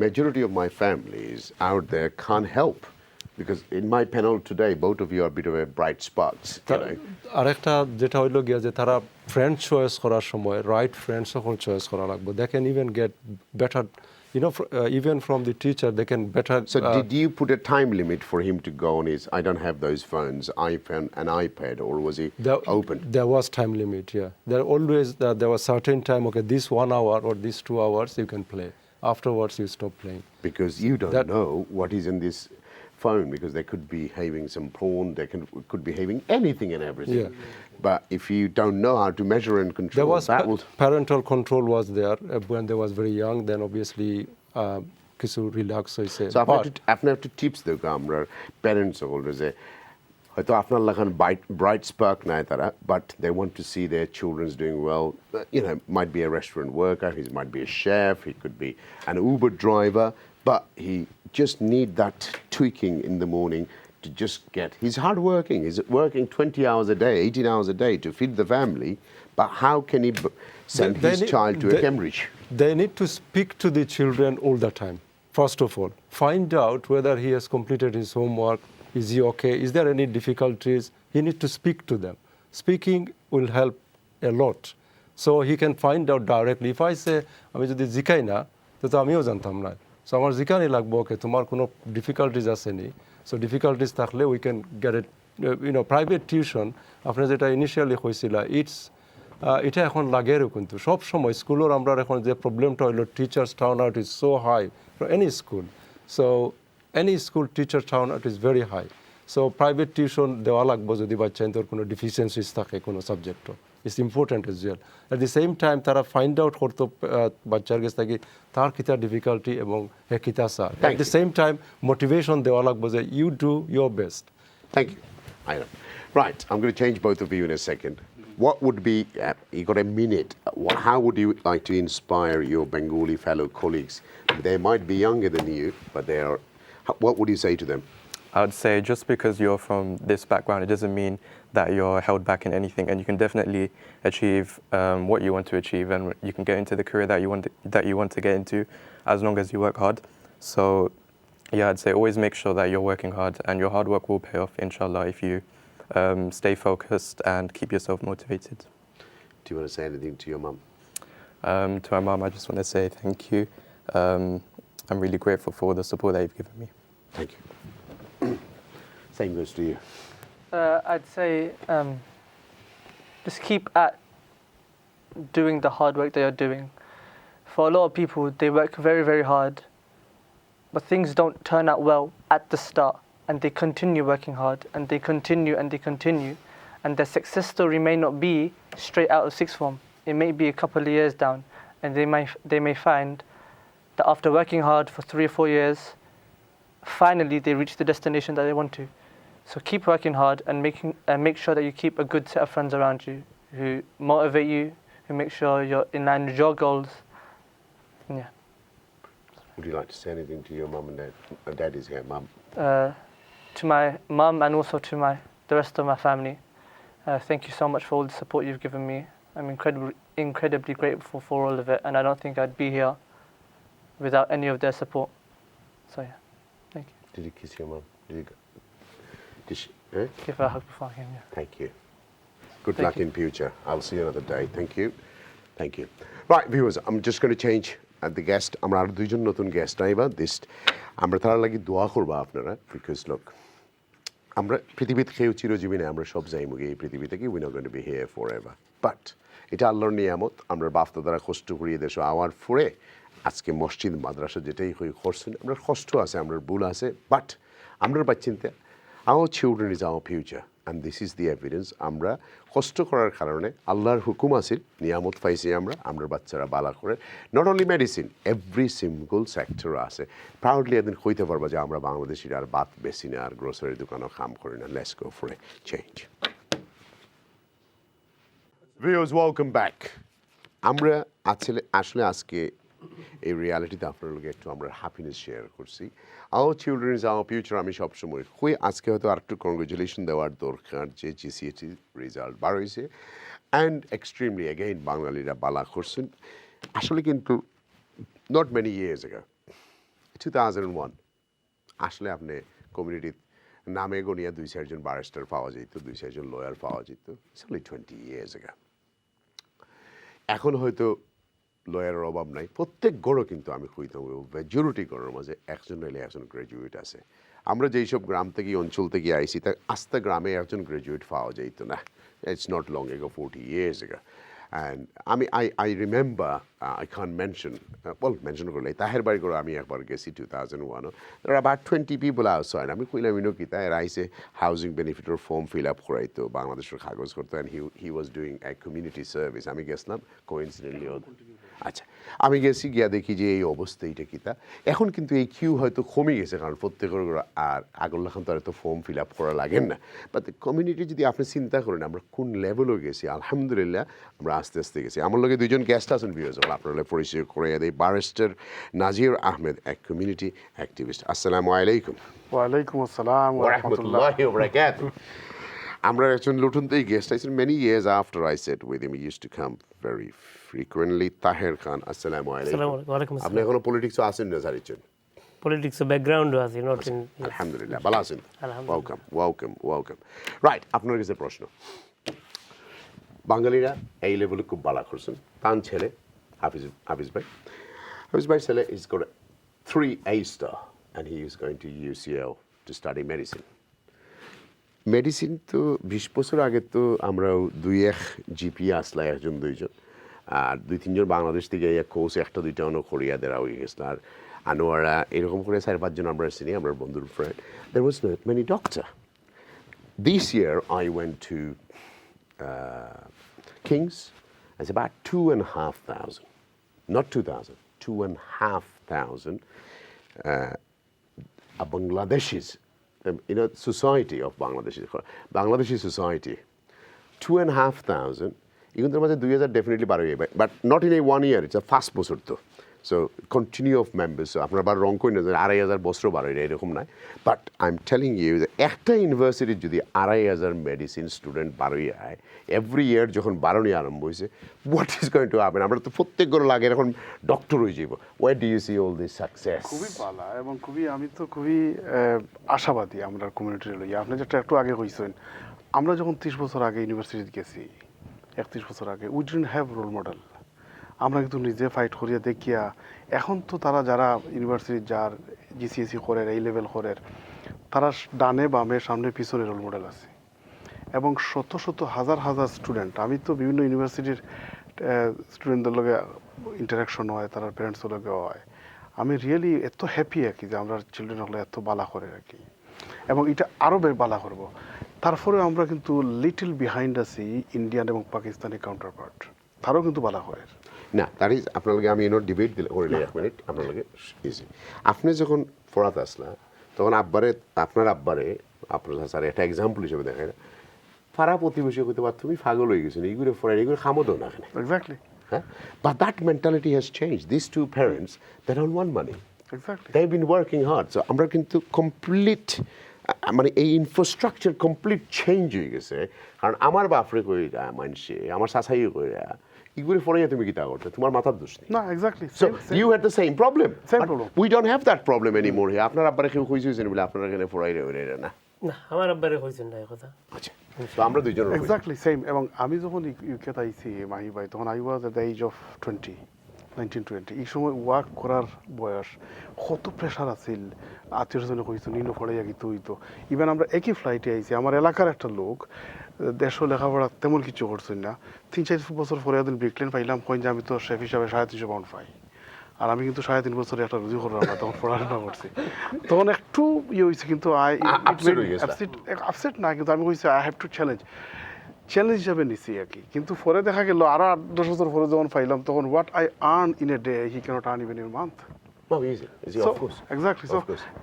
majority of my families out there can't help because in my panel today both of you are a bit of a bright spots আরেকটা যেটা হইলো গিয়া যে তারা ফ্রেন্ড চয়েস করার সময় রাইট ফ্রেন্ডস যখন চয়েস করা লাগবে they can even get better even from the teacher they can better so did you put a time limit for him to go on his I don't have those phones iPhone and iPad or was he open there was time limit there always there was certain time okay this 1 hour or these 2 hours you can play afterwards you stop playing because you don't know what is in this phone because they could be having some porn they could be having anything and everything but if you don't know how to measure and control there was parental control was there when they was very young then obviously কিছু relax হইছে so আপনি একটু tips দেব আমরা parents হলে যে হয়তো আপনার লাগান ব্রাইট স্পার্ক নাই তারা but they want to see their children's doing well might be a restaurant worker he might be a chef he could be an Uber driver but he just need that tweaking in the morning to just get he's hard working he's working 20 hours a day 18 hours a day to feed the family but how can he send his child to a Cambridge they need to speak to the children all the time first of all find out whether he has completed his homework is he okay is there any difficulties he need to speak to them speaking will help a lot so he can find out directly if I say আমি যদি জিকাই না তো আমিও জানতাম না so আমার জিকানি লাগবে ওকে তোমার কোনো ডিফিকাল্টিজ আছে নি so difficulties থাকলে we can get it private tuition আপনি যেটা ইনিশিয়ালি হইছিল এটা এখন লাগেরও কিন্তু সব সময় স্কুলের আমরা এখন যে প্রবলেমটা হলো teachers turn out is so high for any school so any school teacher turn out is very high so private tuition দেওয়া লাগবে যদি বাচ্চাদের কোনো ডিফিসিয়েন্সিস থাকে কোনো সাবজেক্টও it's important as well at the same time তারা ফাইন্ড আউট করতো বাচ্চার কাছ থেকে তার কিতা ডিফিকাল্টি এবং হে কিতা সার at the same time motivation দেওয়া লাগবে যে you do your best thank you I know. Right, I'm going to change both of you in a second. What would be, you got a minute, how would you like to inspire your Bengali fellow colleagues? They might be younger than you, but they are, what would you say to them? I would say just because you're from this background, it doesn't mean that you're held back in anything, and you can definitely achieve what you want to achieve, and you can get into the career that you want to get into as long as you work hard. So yeah, I'd say always make sure that you're working hard, and your hard work will pay off, inshallah, if you stay focused and keep yourself motivated. Do you want to say anything to your mum? To my mum, I just want to say thank you. I'm really grateful for the support that you've given me. Thank you. Same goes to you. I'd say just keep at doing the hard work that you're doing. For a lot of people, they work very, very hard, but things don't turn out well at the start, and they continue working hard, and they continue, and their success story may not be straight out of sixth form. It may be a couple of years down, and they may find that after working hard for 3 or 4 years, finally they reach the destination that they want to. So keep working hard and make sure that you keep a good set of friends around you who motivate you, who make sure you're in line with your goals. Yeah. Would you like to say anything to your mum and dad? Dad is here, mum. to my mum and also to the rest of my family. Thank you so much for all the support you've given me. I'm incredibly grateful for all of it, and I don't think I'd be here without any of their support. So yeah, thank you. Did you kiss your mum? Did she? Give her a hug before I came here. Thank you. Good Thank luck you. in future. I'll see you another day. Thank you. Thank you. Right, viewers, I'm just going to change the guest. আমরা আর দুইজন নতুন guest আইবা this আমরা তার লাগি দোয়া করবা আপনারা বিকজ লোক আমরা পৃথিবীতে কেউ চিরজীবী না আমরা সব যাইমু এই পৃথিবী থেকে we not going to B here forever but এটা আল্লাহর নিয়ামত আমরা বাফতা দ্বারা কষ্ট করিয়ে দেশ আওয়ার ফরে আজকে মসজিদ মাদ্রাসা যেটাই হই করছেন আমরা কষ্ট আছে আমরা ভুল আছে বাট আমরা বাচ্চিন্তা our children is our future and this is the evidence আমরা কষ্ট করার কারণে আল্লাহর হুকুম আছে নিয়ামত পাইছি আমরা বাচ্চারা বালা করে not only medicine every single sector আছে proudly একদিন কইতে পারবা যে আমরা বাংলাদেশিরা আর বাত বেশি না আর গ্রোসারি দোকানও কাম করি না let's go for a change viewers welcome back আমরা আসলে আজকে এই রিয়ালিটিতে আপনার লগে একটু আমরা হ্যাপিনেস শেয়ার করছি our children is our future আমি সবসময় কই আজকে হয়তো আরেকটু কংগ্রেচুলেশন দেওয়ার দরকার যে জিসিএটি রেজাল্ট বার হয়েছে অ্যান্ড এক্সট্রিমলি অ্যাগেইন বাঙালিরা বালা করছেন আসলে কিন্তু নট মেনি ইয়ার্স ago 2001 আসলে আপনি কমিউনিটির নামে গনিয়া 2-4 ব্যারিস্টার পাওয়া যেত 2-4 লয়ার পাওয়া যেত ইটস অনলি 20 years ago এখন হয়তো লয়ারের অভাব নাই প্রত্যেক গড়ও কিন্তু আমি কইতাম মেজরিটি গড়ের মাঝে একজন হইলে একজন গ্র্যাজুয়েট আছে আমরা যেই সব গ্রাম থেকে অঞ্চল থেকে আইছি তা আস্তে গ্রামে একজন গ্র্যাজুয়েট পাওয়া যাইতো না it's not long ago 40 years ago and I remember I can't mention mention করলে তাহের বাড়ি করে আমি একবার গেছি 2001 there are about 20 people outside আমি কইলাম ইনো কি তাই রাইসে হাউজিং বেনিফিটের ফর্ম ফিল আপ করাইতো বাংলাদেশের কাগজ করতো and he was doing a community service আমি গেছিলাম coincidentally আচ্ছা আমি গেছি গিয়া দেখি যে এই অবস্থা এটা কিতা এখন কিন্তু এই কিউ হয়তো কমে গেছে কারণ প্রত্যেকের আর আগল্লা খান তো আর তো ফর্ম ফিল আপ করা লাগেন না বাট কমিউনিটি যদি আপনি চিন্তা করেন আমরা কোন লেভেলও গেছি আলহামদুলিল্লাহ আমরা আস্তে আস্তে গেছি আমার লগে দুইজন গেস্ট আছেন ভিউয়ার্স আপনারা পরিচয় করে দেই ব্যারিস্টার নাজির আহমেদ এক কমিউনিটি অ্যাক্টিভিস্ট আসসালামু আলাইকুম ওয়ালাইকুম আসসালাম ওয়া রাহমাতুল্লাহি ওয়া বারাকাতুহু আমরা একজন লুটুনতেই গেস্ট আইছেন many years after I sat with him he used to come very frequently Taher Khan আসসালামু আলাইকুম আপনি এখনো পলিটিক্সে আছেন না জারিছেন পলিটিক্স ব্যাকগ্রাউন্ড আছে নট ইন আলহামদুলিল্লাহ ভালো আছেন ওয়েলকাম রাইট আপনার কাছে প্রশ্ন বাঙালিরা এই লেভেলে খুব ভালো করছেন তান ছেলে হাফিজ ভাই ছেলে is goat 3 A star and he is going to UCL to study medicine medicine তো 20 বছর আগে তো আমরা 2-1 জিপি আসলা একজন দুইজন আর 2-3 জন বাংলাদেশ থেকে এক কোর্স একটা দুইটা অন্য কোরিয়া দেওয়া হয়ে গেছিল আর আনোয়ারা এরকম করে 4-5 জন আমরা চিনি আমার বন্ধুর friend there was not many doctor this year I went to King's it's about 2,500 not 2,000 2,500 Bangladeshis society of Bangladeshi society 2,500 even though 2,000 definitely bar but not in a 1 year it's a fast বছর তো so continue of members so আপনারা বার রং কই না 2,500 বছর বার হইরা এরকম না but I'm telling you that একটা ইউনিভার্সিটি যদি 2,500 মেডিসিন স্টুডেন্ট বার হইয়া every year যখন বারণী আরম্ভ হইছে what is going to happen আমরা তো প্রত্যেক গর লাগে এখন ডক্টর হই যাইব where do you see all this success খুবই ভালো এবং আমি তো খুবই আশাবাদী আমরা কমিউনিটির লই আপনি যেটা একটু আগে কইছেন আমরা যখন 30 বছর আগে ইউনিভার্সিটিতে গেছি 31 বছর আগে we didn't have role model আমরা কিন্তু নিজে ফাইট করিয়া দেখিয়া এখন তো তারা যারা ইউনিভার্সিটি যার জিসিএসি করে এই লেভেল করে তারা ডানে বামে সামনে পিছনে রোল মডেল আছে এবং শত শত হাজার স্টুডেন্ট আমি তো বিভিন্ন ইউনিভার্সিটির স্টুডেন্টদের লগে ইন্টারাকশন হয় তার প্যারেন্টসের লগে হয় আমি রিয়েলি এত হ্যাপি আর কি যে আমরা চিলড্রেন হলে এত বালা করে আর কি এবং এটা আরও বালা করবো তারপরে আমরা কিন্তু লিটল বিহাইন্ড আছি ইন্ডিয়ান এবং পাকিস্তানি কাউন্টারপার্ট তারও কিন্তু বালা হয় না তার আপনার লগে আমি এনো ডিবেট দিলে করে এক মিনিট আপনার লগে ইজি আপনি যখন পড়াত আসলা তখন আপনার আপনার স্যার একটা এক্সাম্পল হিসেবে দেখেন পাড়া প্রতিবেশী হতে পার তুমি পাগল হয়ে গেছেন এইগুলো পড়াই এগুলো খামোদো না এক্স্যাক্টলি হ্যাঁ but that mentality has change this to parents they don't want money exactly they have been working hard so আমরা কিন্তু কমপ্লিট মানে এই ইনফ্রাস্ট্রাকচার কমপ্লিট চেঞ্জ হয়ে গেছে কারণ আমার বাপরে কইরা মানছে আমার শাসাইও কইরা ইগুলি ফরে তুমি কিতা করতে তোমার মাথার দোষ নেই না exactly so you had the same problem Same problem. We don't have that problem anymore here আপনার আব্বারে কেউ কইছেন বলে আপনারা এখানে ফরাইরে হইরে না না আমার আব্বারে কইছেন না এই কথা আচ্ছা তো আমরা দুইজন এক্স্যাক্টলি সেম এবং আমি যখন ইউকে আইছি মাহি ভাই তখন I was at the age of 1920 এই সময় ওয়ার্ক করার বয়স কত প্রেশার আছিল আত্মীয়স্বজনে কইতো নিনো পড়াইয়া গিয়ে হইতো ইভেন আমরা একই ফ্লাইটে আইছি আমার এলাকার একটা লোক দেশও লেখাপড়া তেমন কিছু করছেন না 3-4 বছর পরে একদিন ব্রিকলেন পাইলাম কইন যে আমি তো শেফ হিসাবে 350 পাউন্ড পাই আর আমি কিন্তু 3.5 বছরে একটা রুজি করলাম না তখন পড়াশোনা করছি তখন একটু ইয়ে হয়েছে কিন্তু আপসেট না কিন্তু আমি কইছি আই হ্যাভ টু চ্যালেঞ্জ হিসাবে নিছি আর কি কিন্তু পরে দেখা গেল আরো 8-10 বছর পরে যখন পাইলাম তখন what I earn in a day he can't earn even in a month exactly so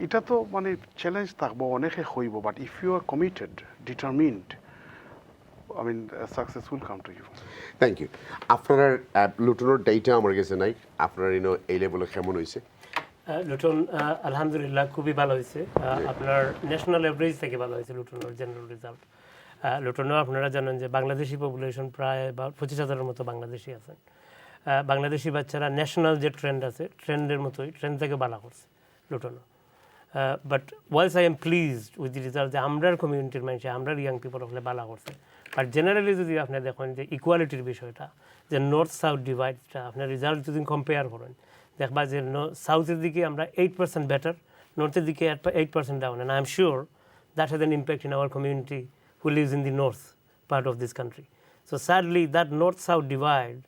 এটা তো মানে চ্যালেঞ্জ থাকবো অনেকে হইব but if you are committed determined I mean, success will come to you. Thank you. আপনার লুটনের data আমার কাছে নাই আপনার এই লেভেলে কেমন হয়েছে লুটন আলহামদুলিল্লাহ খুবই ভালো হয়েছে আপনার ন্যাশনাল এভারেজ থেকে ভালো হয়েছে লুটনের জেনারেল রেজাল্ট লুটনও আপনারা জানেন যে বাংলাদেশি পপুলেশন প্রায় 25,000-এর মতো বাংলাদেশি আছেন বাংলাদেশি বাচ্চারা ন্যাশনাল যে ট্রেন্ড আছে ট্রেন্ডের মতোই ট্রেন্ড থেকে ভালো করছে লুটনও but wise I am pleased with the result যে আমরার কমিউনিটির মানুষে আমরা ইয়াং পিপল হলে ভালো করছে আর জেনারেলি যদি আপনি দেখেন যে ইকুয়ালিটির বিষয়টা যে নর্থ সাউথ ডিভাইডটা আপনার রেজাল্ট যদি কম্পেয়ার করেন দেখবা যে সাউথের দিকে আমরা 8% বেটার নর্থের দিকে 8% down and I am sure that has an impact in our community who lives in the north part of this country. So sadly that north-south divide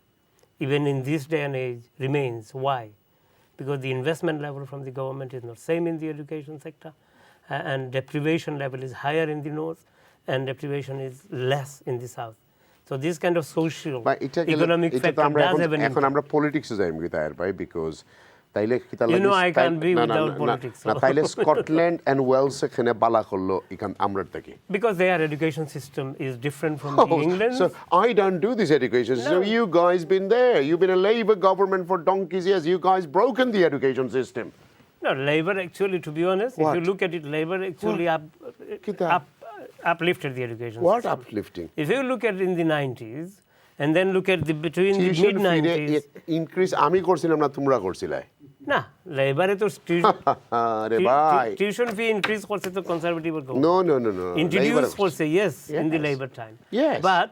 even in this day and age remains. Why? Because the investment level from the government is not same in the education sector and deprivation level is higher in the north and deprivation is less in the south. So this kind of social economic factor does have an impact. এখন আমরা পলিটিক্সে যাইম কি তার ভাই because তাইলে you know I can't be without politics. না তাইলে Scotland and Wales এখানে বালা করলো এখান আমরা থেকে because their education system is different from England. So I don't do this education system. You guys been there. You've been a Labour government for donkey's years. You guys broken the education system. No, Labour actually, to be honest, if you look at it, Labour actually uplifted the education What system. uplifting? If you look at in the 90s and then look at the between the mid-90s increase আমি করছিলাম না তোমরা করছিলে না লেবারে তো আরে ভাই tuition fee increase করছে তো কনজারভেটিভ No ইন্ট্রোডিউস করছে yes in the labor time yes but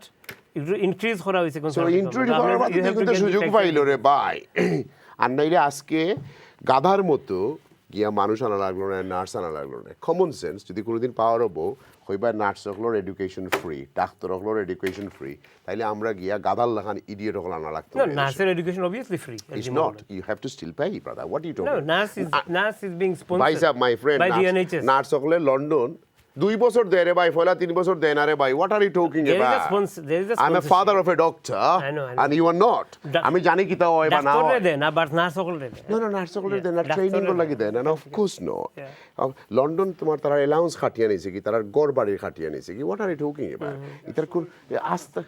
increase করা হইছে কনজারভেটিভ so introduce করার মধ্যে কিন্তু সুযোগ পাইলো রে ভাই আর নাইলে আজকে গাধার মতো গিয়া মানুষ আনা লাগলো না নার্স আনা লাগলো না কমন সেন্স যদি কোনোদিন পাওয়ার হবো হইবা নার্স হকলোর এডুকেশন ফ্রি ডাক্তার হকলোর এডুকেশন ফ্রি তাইলে আমরা গিয়া গাধার লাখান ইডিয়েট হকল আনা লাগতো No, nurse's education obviously free. It's not. You have to still pay, brother. What are you talking about? No, nurse is being sponsored my friend, by the NHS. Nurse হকলে London 2 বছর দেয় রে ভাই ফলা 3 বছর দেয় না রে ভাই what are you talking about there is a I'm a father of a doctor I know. and you are not আমি জানি কি তা হয় বা না ডাক্তার দেয় না বাট নার্স হকলে দেয় no নার্স হকলে দেয় না ট্রেনিং কর লাগি দেয় না of course not লন্ডন তোমার তারা অ্যালাউন্স খাটিয়া নিছে কি তার গড় বাড়ির খাটিয়া নিছে কি what are you talking about ইতার কোন আস্তে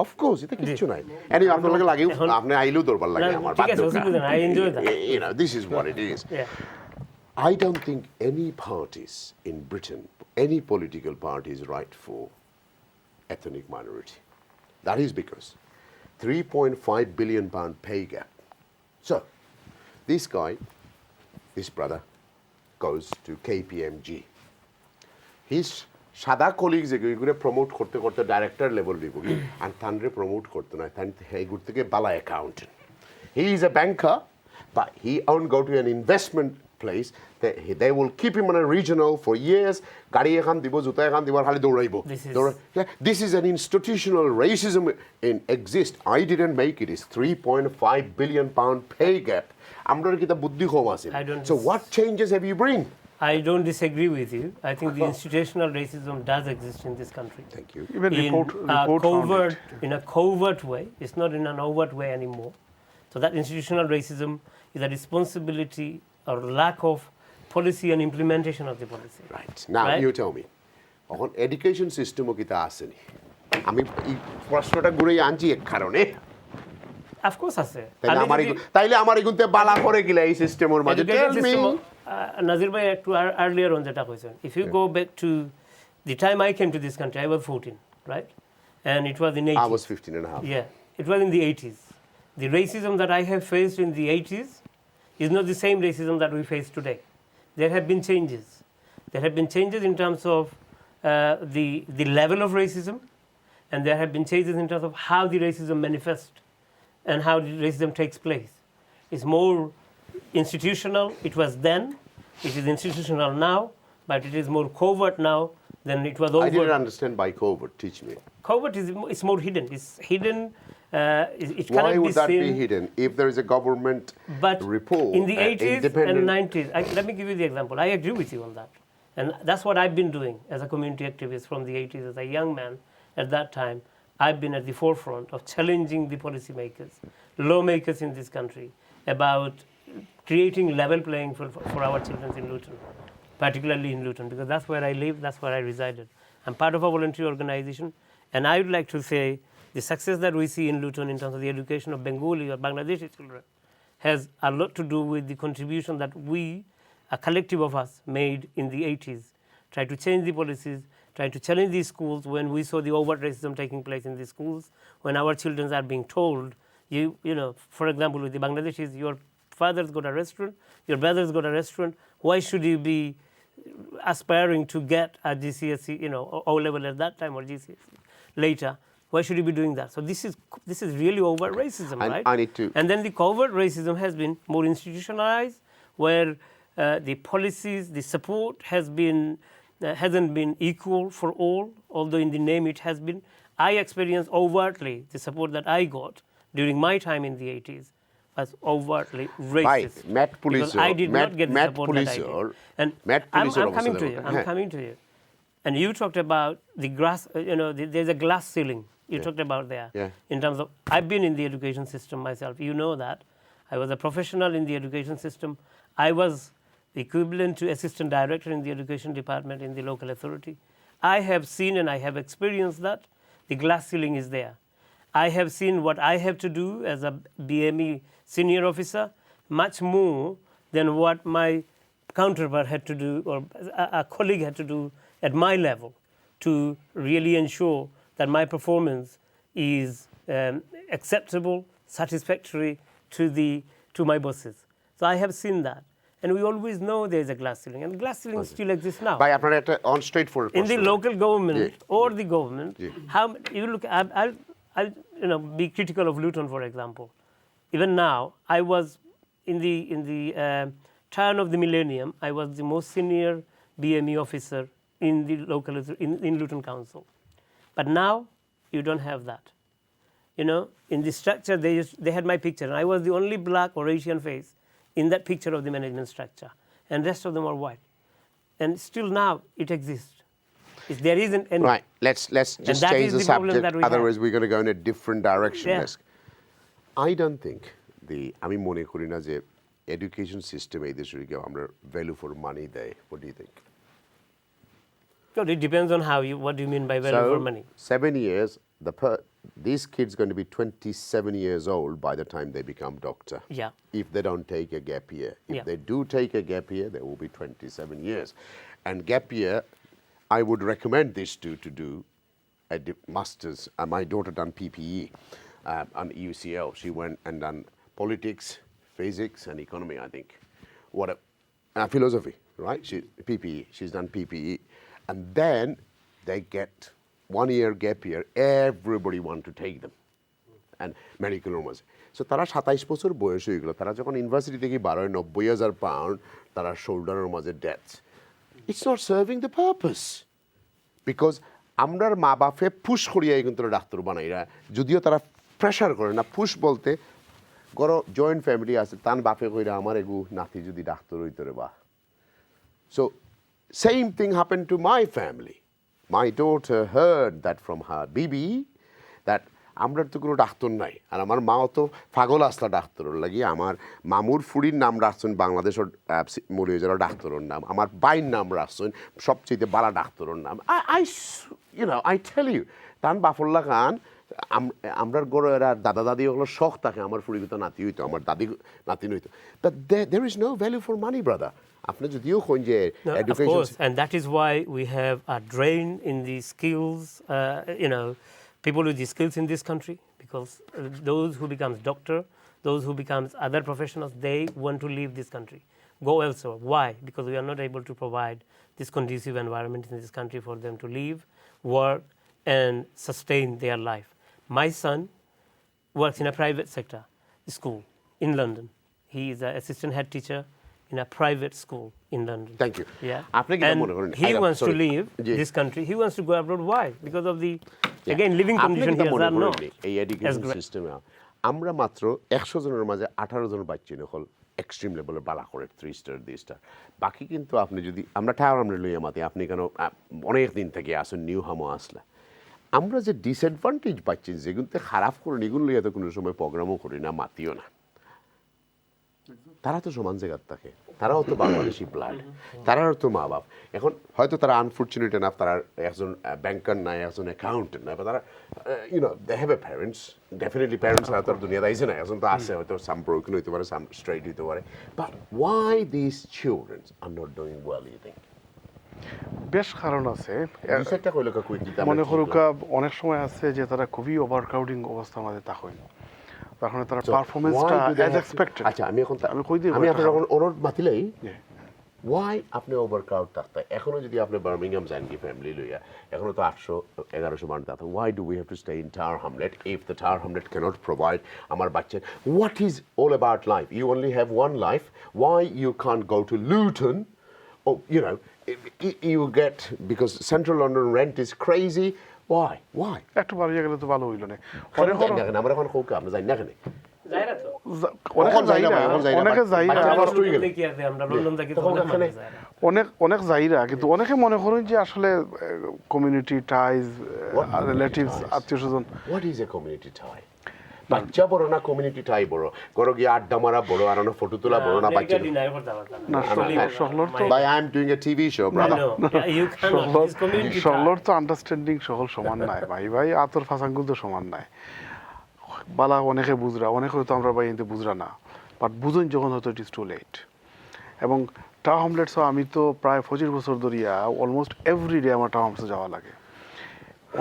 of course এটা কিছু নাই এনি আপনার লাগে আপনি আইলু দরবার লাগে আমার ঠিক আছে I enjoy that you know this is what it is I don't think any parties in Britain, any political party is right for ethnic minority. That is because £3.5 billion pay gap. So, this guy, this brother, goes to KPMG. His সাদা colleagues এগুলো promote করতে director level দিব and তানরে promote করতে না তান এগুলো থেকে বালা accountant. He is a banker, but he won't go to an investment place. They will keep him on a regional for years. Gari ekan dibo, juta ekan dibo, khali douraibo. This is an institutional racism in exist. I didn't make it. It's £3.5 billion pay gap. Amra kita buddhi khom asil. So what changes have you bring? I don't disagree with you. I think the institutional racism does exist in this country. Thank you. Even in a covert way. It's not in an overt way anymore. So that institutional racism is a responsibility or lack of policy and implementation of the policy. Right. Now you tell me. এখন education সিস্টেমও কিতা আসেনি আমি এই প্রশ্নটা ঘুরেই আনছি এক কারণে Of course আছে তাইলে আমার এগুনতে বালা করে গিলা এই সিস্টেমের মাঝে টেল মি Nazir bhai একটু earlier on যেটা কইছেন, if you go back to the time I came to this country, I was 14, right? And it was in 80s. I was 15 and a half. Yeah, it was in the 80s. The racism that I have faced in the 80s is not the same racism that we face today. There have been changes. There have been changes in terms of the level of racism, and there have been changes in terms of how the racism manifests and how the racism takes place. It's more institutional. It was then. It is institutional now, but it is more covert now than it was overt. I didn't understand by covert. Teach me. Covert is it's more hidden. It's hidden. It cannot Why would be that seen. be hidden if there is a government report? In the 80s and 90s, let me give you the example. I agree with you on that. And that's what I've been doing as a community activist from the 80s. As a young man at that time, I've been at the forefront of challenging the policymakers, lawmakers in this country about creating level playing for our children in Luton, particularly in Luton, because that's where I live, that's where I resided. I'm part of a voluntary organization, and I would like to say the success that we see in Luton in terms of the education of Bengali or Bangladeshi children has a lot to do with the contribution that we, a collective of us, made in the 80s, try to change the policies, try to challenge these schools when we saw the overt racism taking place in the schools, when our children are being told, you know, for example, with the Bangladeshis, your father's got a restaurant, your brother's got a restaurant, why should you be aspiring to get a GCSE, you know, O level at that time or GCSE later? Why should you be doing that? So this is really overt racism, right? I need to. And then the covert racism has been more institutionalized, where the policies, the support hasn't been equal for all, although in the name it has been. I experienced overtly the support that I got during my time in the 80s was overtly racist. Matt Police, because I did not get the Matt support Police, that I did. And Matt Police I'm coming to you. I'm coming to you. And you talked about the glass, you know, there's a glass ceiling. You talked about there. Yeah. In terms of, I've been in the education system myself. You know that. I was a professional in the education system. I was equivalent to assistant director in the education department in the local authority. I have seen and I have experienced that the glass ceiling is there. I have seen what I have to do as a BME senior officer much more than what my counterpart had to do or a colleague had to do at my level to really ensure that my performance is acceptable, satisfactory to my bosses. So I have seen that. And we always know there is a glass ceiling, and glass ceiling still exists now. By on straightforward. In the local government or the government, how you look? I'll be critical of Luton, for example. Even now, I was in the turn of the millennium. I was the most senior BME officer in the local in Luton Council, but now you don't have that. You know, in the structure they had my picture, and I was the only black or Asian face in that picture of the management structure, and the rest of them are white. And still now it exists. There isn't any. Right. Let's just change the subject. Otherwise, we're going to go in a different direction. Yeah. I don't think আমি মনে করি না যে education system এই দেশে আমরা value for money দেয়. What do you think? Well, it depends on what do you mean by value for money? 7 years, these kids are going to be 27 years old by the time they become doctor. Yeah. If they don't take a gap year. If they do take a gap year, they will be 27 years. And gap year, I would recommend these two to do a master's. My daughter done PPE on UCL. She went and done politics, physics, and economy, I think. Philosophy, right? PPE. She's done PPE. And then they get 1 year gap year. Everybody want to take them. And medical was. So তারা 27 বছর বয়স হয়ে গেল। তারা যখন university থেকে 90,000 pound তারা শোল্ডারের মাঝে death. It's not serving the purpose. Because আমরার মা বাপে পুশ করিয়া কিন্তু ডাক্তার বানাইরা যদিও তারা প্রেশার করে না পুশ বলতে গড় জয়েন্ট ফ্যামিলি আছে তান বাপে কইরা আমার এগু নাতি যদি ডাক্তার হইতো রে বা So same thing happened to my family. My daughter heard that from her bibi that আমরা তো কোনো ডাক্তার নাই আর আমার মাও তো পাগল আসলা ডাক্তারের লাগি আমার মামুর ফুড়ির নাম রাখছেন বাংলাদেশের মরিয়জারা ডাক্তারের নাম আমার বাইর নাম রাখছেন সবচেয়ে বালা ডাক্তারের নাম I tell you তান বাফুল্লাহ খান আমরার গড়ের আর দাদা দাদি ওগুলো শখ থাকে আমার ফুড়িগত নাতি হইতো আমার দাদি নাতিন হইতো but there is no value for money brother আপনি যদিও কোন যে Of course, and that is why we have a drain in the skills, people with the skills in this country, because those who becomes doctor, those who becomes other professionals, they want to leave this country, go elsewhere. Why? Because we are not able to provide this conducive environment in this country for them to live, work, and sustain their life. My son works in a private sector school in London. He is an assistant head teacher in a private school in London. Thank you. Yeah. And he wants to leave this country. He wants to go abroad. Why? Because of the, again, living condition here are not এই education সিস্টেমে আমরা মাত্র 100 জনের মাঝে 18 জন বাচ্চা হল extreme লেভেলের বালা করে 3 স্টার 2 স্টার বাকি কিন্তু আপনি যদি আমরা টাওয়ার আমরা লইয়া মাতি আপনি কেন অনেক দিন থেকে আসুন নিউ হামো আসলে আমরা যে ডিসঅ্যাডভান্টেজ পাচ্ছি যেগুলোতে খারাপ করেন এগুলো লইয়া তো কোনো সময় প্রোগ্রামও করি না মাতিও না তারা তো সমান জায়গার থাকে তারাও তো বাংলাদেশি ব্লাড তারাও তো মা বাপ এখন হয়তো তারা আনফর্চুনেট এনাফ তারা একজন ব্যাংকার নাই একজন অ্যাকাউন্টেন্ট নাই বা তারা they have a parents definitely parents তো দুনিয়াতে আইসে না একজন তো আছে হয়তো সাম ব্রোকেন হইতে পারে সাম স্ট্রেট হইতে পারে but why this children are not doing well you think বেশ কারণ আছে মনে করুকা অনেক সময় আছে যে তারা খুবই ওভারক্রাউডিং অবস্থার মধ্যে থাকেন তখন তারা পারফরম্যান্সটা অ্যাজ এক্সপেক্টেড আচ্ছা আমি কই দিই আমি আপনার যখন অনুরোধ মাতিলেই ওয়াই আপনি ওভারক্রাউড থাকতে এখনো যদি আপনি বার্মিংহাম যান কি ফ্যামিলি লইয়া এখনো তো 800-1100 মানুষ থাকতে why do we have to stay in Tower Hamlet if the Tower Hamlet can't provide আমার বাচ্চা what is all about life you only have one life why you can't go to Luton you get because central London rent is crazy why একটু বাড়িয়ে গেলে তো ভালো হইল না আমরা এখন কোক আমরা যাই না কেন অনেক যাইরা কিন্তু অনেকে মনে করেন যে আসলে কমিউনিটি টাইজ রিলেটিভস আত্মীয় স্বজন হোয়াট ইজ এ কমিউনিটি টাই বাচ্চা বড় না কমিউনিটি টাই বড় করো গিয়ে আড্ডা মারা বড় আর না ফটো তোলা বড় না বাচ্চা ভাই I am doing a TV show brother সকলর তো আন্ডারস্ট্যান্ডিং সকল সমান নাই ভাই আতর ফাসাঙ্গুল তো সমান নাই বালা অনেকে বুঝরা অনেকে হয়তো আমরা ভাই এতে বুঝরা না বাট বুঝুন যখন হয়তো ইট ইজ টু লেট এবং টাওয়ার হামলেটস আমি তো প্রায় 25 বছর ধরিয়া অলমোস্ট এভরিডে আমার টাওয়ার হামলেটসে যাওয়া লাগে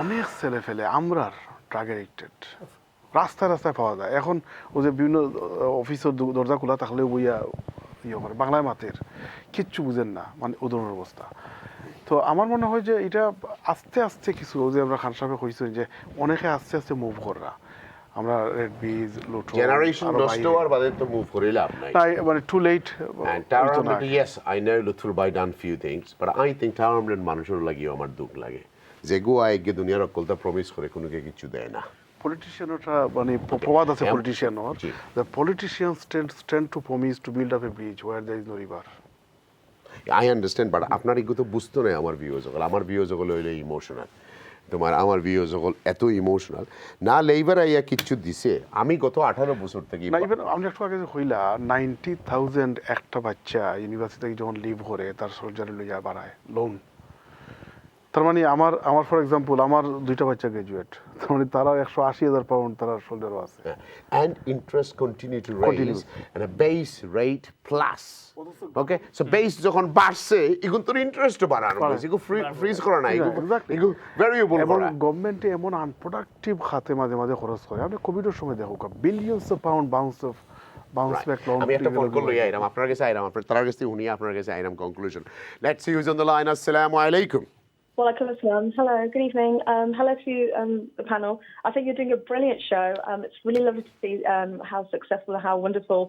অনেক ছেলে ফেলে আমরার ড্রাগ এডিক্টেড রাস্তায় রাস্তায় পাওয়া যায় এখন ও যে বিভিন্ন অফিসের দরজা খোলা থাকলে বইয়া করে বাংলায় মাতের কিচ্ছু বুঝেন না মানে ওদের অবস্থা তো আমার মনে হয় যে এটা আস্তে আস্তে কিছু যে আমরা খান সাহেব কইছেন যে অনেকে আস্তে আস্তে মুভ করা আমরা রেড বিজ লুটো জেনারেশন নষ্ট হওয়ার বাদে তো মুভ করে লাভ নাই মানে too late yes I know Luthur by done few things but I think tower মানুষের লাগিও আমার দুঃখ লাগে যে গোয়া এগে দুনিয়ার অকলতা প্রমিস করে কোনোকে কিছু দেয় না পলিটিশিয়ানটা মানে প্রবাদ আছে পলিটিশিয়ানর the politicians tend to promise to build up a bridge where there is no river I understand but আপনার এগুলো তো বুঝতো না আমার ভিউজ হল আমার ভিউজ হল হইলে ইমোশনাল তোমার আমার ভিউজ হল এত ইমোশনাল না লেবার আইয়া কিছু দিছে আমি গত 18 বছর থেকে না ইভেন আমি একটু আগে হইলা 90,000 একটা বাচ্চা ইউনিভার্সিটি থেকে যখন লিভ করে তার সোলজারে লইয়া বাড়ায় লোন তার মানে আমার ফর এক্সাম্পল আমার দুইটা বাচ্চা গ্রাজুয়েট তার মানে তারা 180,000 পাউন্ড তারা শোল্ডারও আছে and interest continue to raise and a base rate plus okay so base যখন বাড়ছে এখন তো ইন্টারেস্ট বাড়ানো হইছে এগুলো ফ্রিজ করা না এগুলো ভেরিয়েবল করা এবং গভর্নমেন্টে এমন আনপ্রোডাক্টিভ খাতে মাঝে মাঝে খরচ করে আপনি কোভিডের সময় দেখো billions of pound bounce back loan আমি একটা ফোন করলো আইরাম আপনার কাছে আইরাম আপনার তার কাছে উনি আপনার কাছে আইরাম conclusion let's see who's on the line assalamu alaikum. Walaikum assalam. Hello, good evening. Hello to the panel. I think you're doing a brilliant show. It's really lovely to see how successful and how wonderful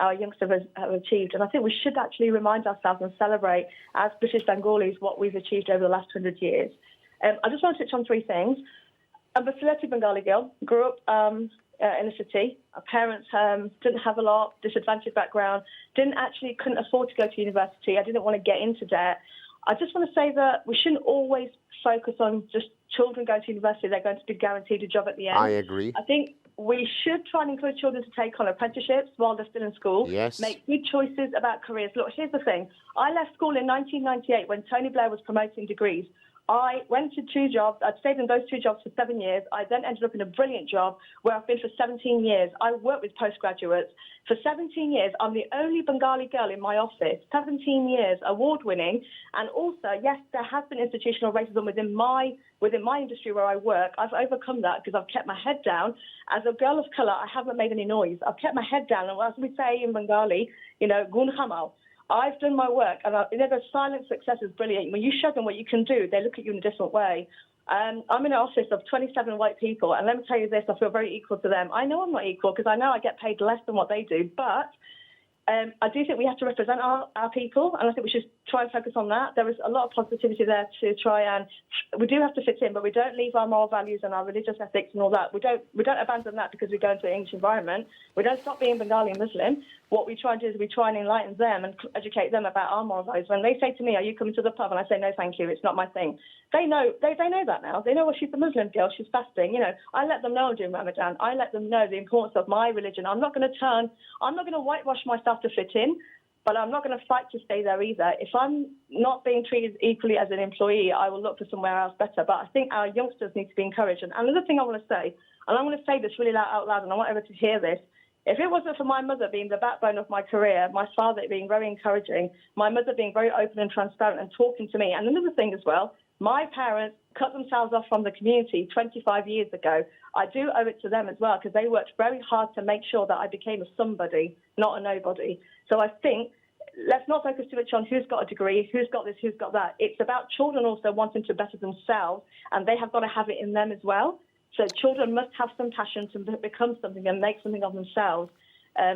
our youngsters have achieved. And I think we should actually remind ourselves and celebrate, as British Bengalis, what we've achieved over the last 100 years. I just want to touch on three things. I'm a Sylheti Bengali girl, grew up in the city. Our parents didn't have a lot, disadvantaged background, couldn't afford to go to university. I didn't want to get into debt. I just want to say that we shouldn't always focus on just children going to university. They're going to be guaranteed a job at the end. I agree. I think we should try and encourage children to take on apprenticeships while they're still in school. Yes. Make good choices about careers. Look, here's the thing. I left school in 1998 when Tony Blair was promoting degrees. I went to 2 jobs. I'd stayed in those 2 jobs for 7 years. I then ended up in a brilliant job where I've been for 17 years. I work with postgraduates. For 17 years, I'm the only Bengali girl in my office. 17 years, award-winning. And also, yes, there has been institutional racism within my industry where I work. I've overcome that because I've kept my head down. As a girl of colour, I haven't made any noise. I've kept my head down. And as we say in Bengali, gun khamal. I've done my work, and the silent success is brilliant. When you show them what you can do, they look at you in a different way. I'm in an office of 27 white people, and let me tell you this, I feel very equal to them. I know I'm not equal because I know I get paid less than what they do, but I do think we have to represent our people, and I think we should try and focus on that. There is a lot of positivity there to try and... We do have to fit in, but we don't leave our moral values and our religious ethics and all that. We don't abandon that because we go into an English environment. We don't stop being Bengali and Muslim. What we try and do is we try and enlighten them and educate them about our moral values. When they say to me, are you coming to the pub? And I say, no, thank you, it's not my thing. They know that now. They know, well, she's a Muslim girl, she's fasting. I let them know I'm doing Ramadan. I let them know the importance of my religion. I'm not going to whitewash myself to fit in, but I'm not going to fight to stay there either. If I'm not being treated equally as an employee, I will look for somewhere else better. But I think our youngsters need to be encouraged. And another thing I want to say, and I'm going to say this really out loud, and I want everyone to hear this. If it wasn't for my mother being the backbone of my career, my father being very encouraging, my mother being very open and transparent and talking to me, and another thing as well, my parents cut themselves off from the community 25 years ago. I do owe it to them as well because they worked very hard to make sure that I became a somebody, not a nobody. So I think let's not focus too much on who's got a degree, who's got this, who's got that. It's about children also wanting to better themselves, and they have got to have it in them as well. So children must have some passion to become something and make something of themselves.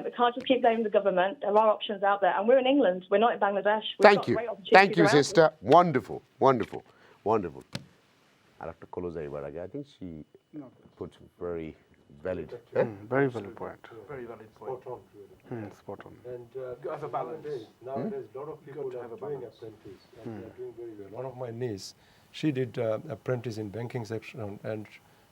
We can't just keep blaming the government. There are options out there. And we're in England. We're not in Bangladesh. Thank you. Thank you, sister. Wonderful, wonderful, wonderful. I think she put very valid. Very valid point. Very valid point. Spot on. And have a balance. Nowadays, a lot of people are doing apprentice, and they are doing very well. One of my niece, she did apprentice in banking section, and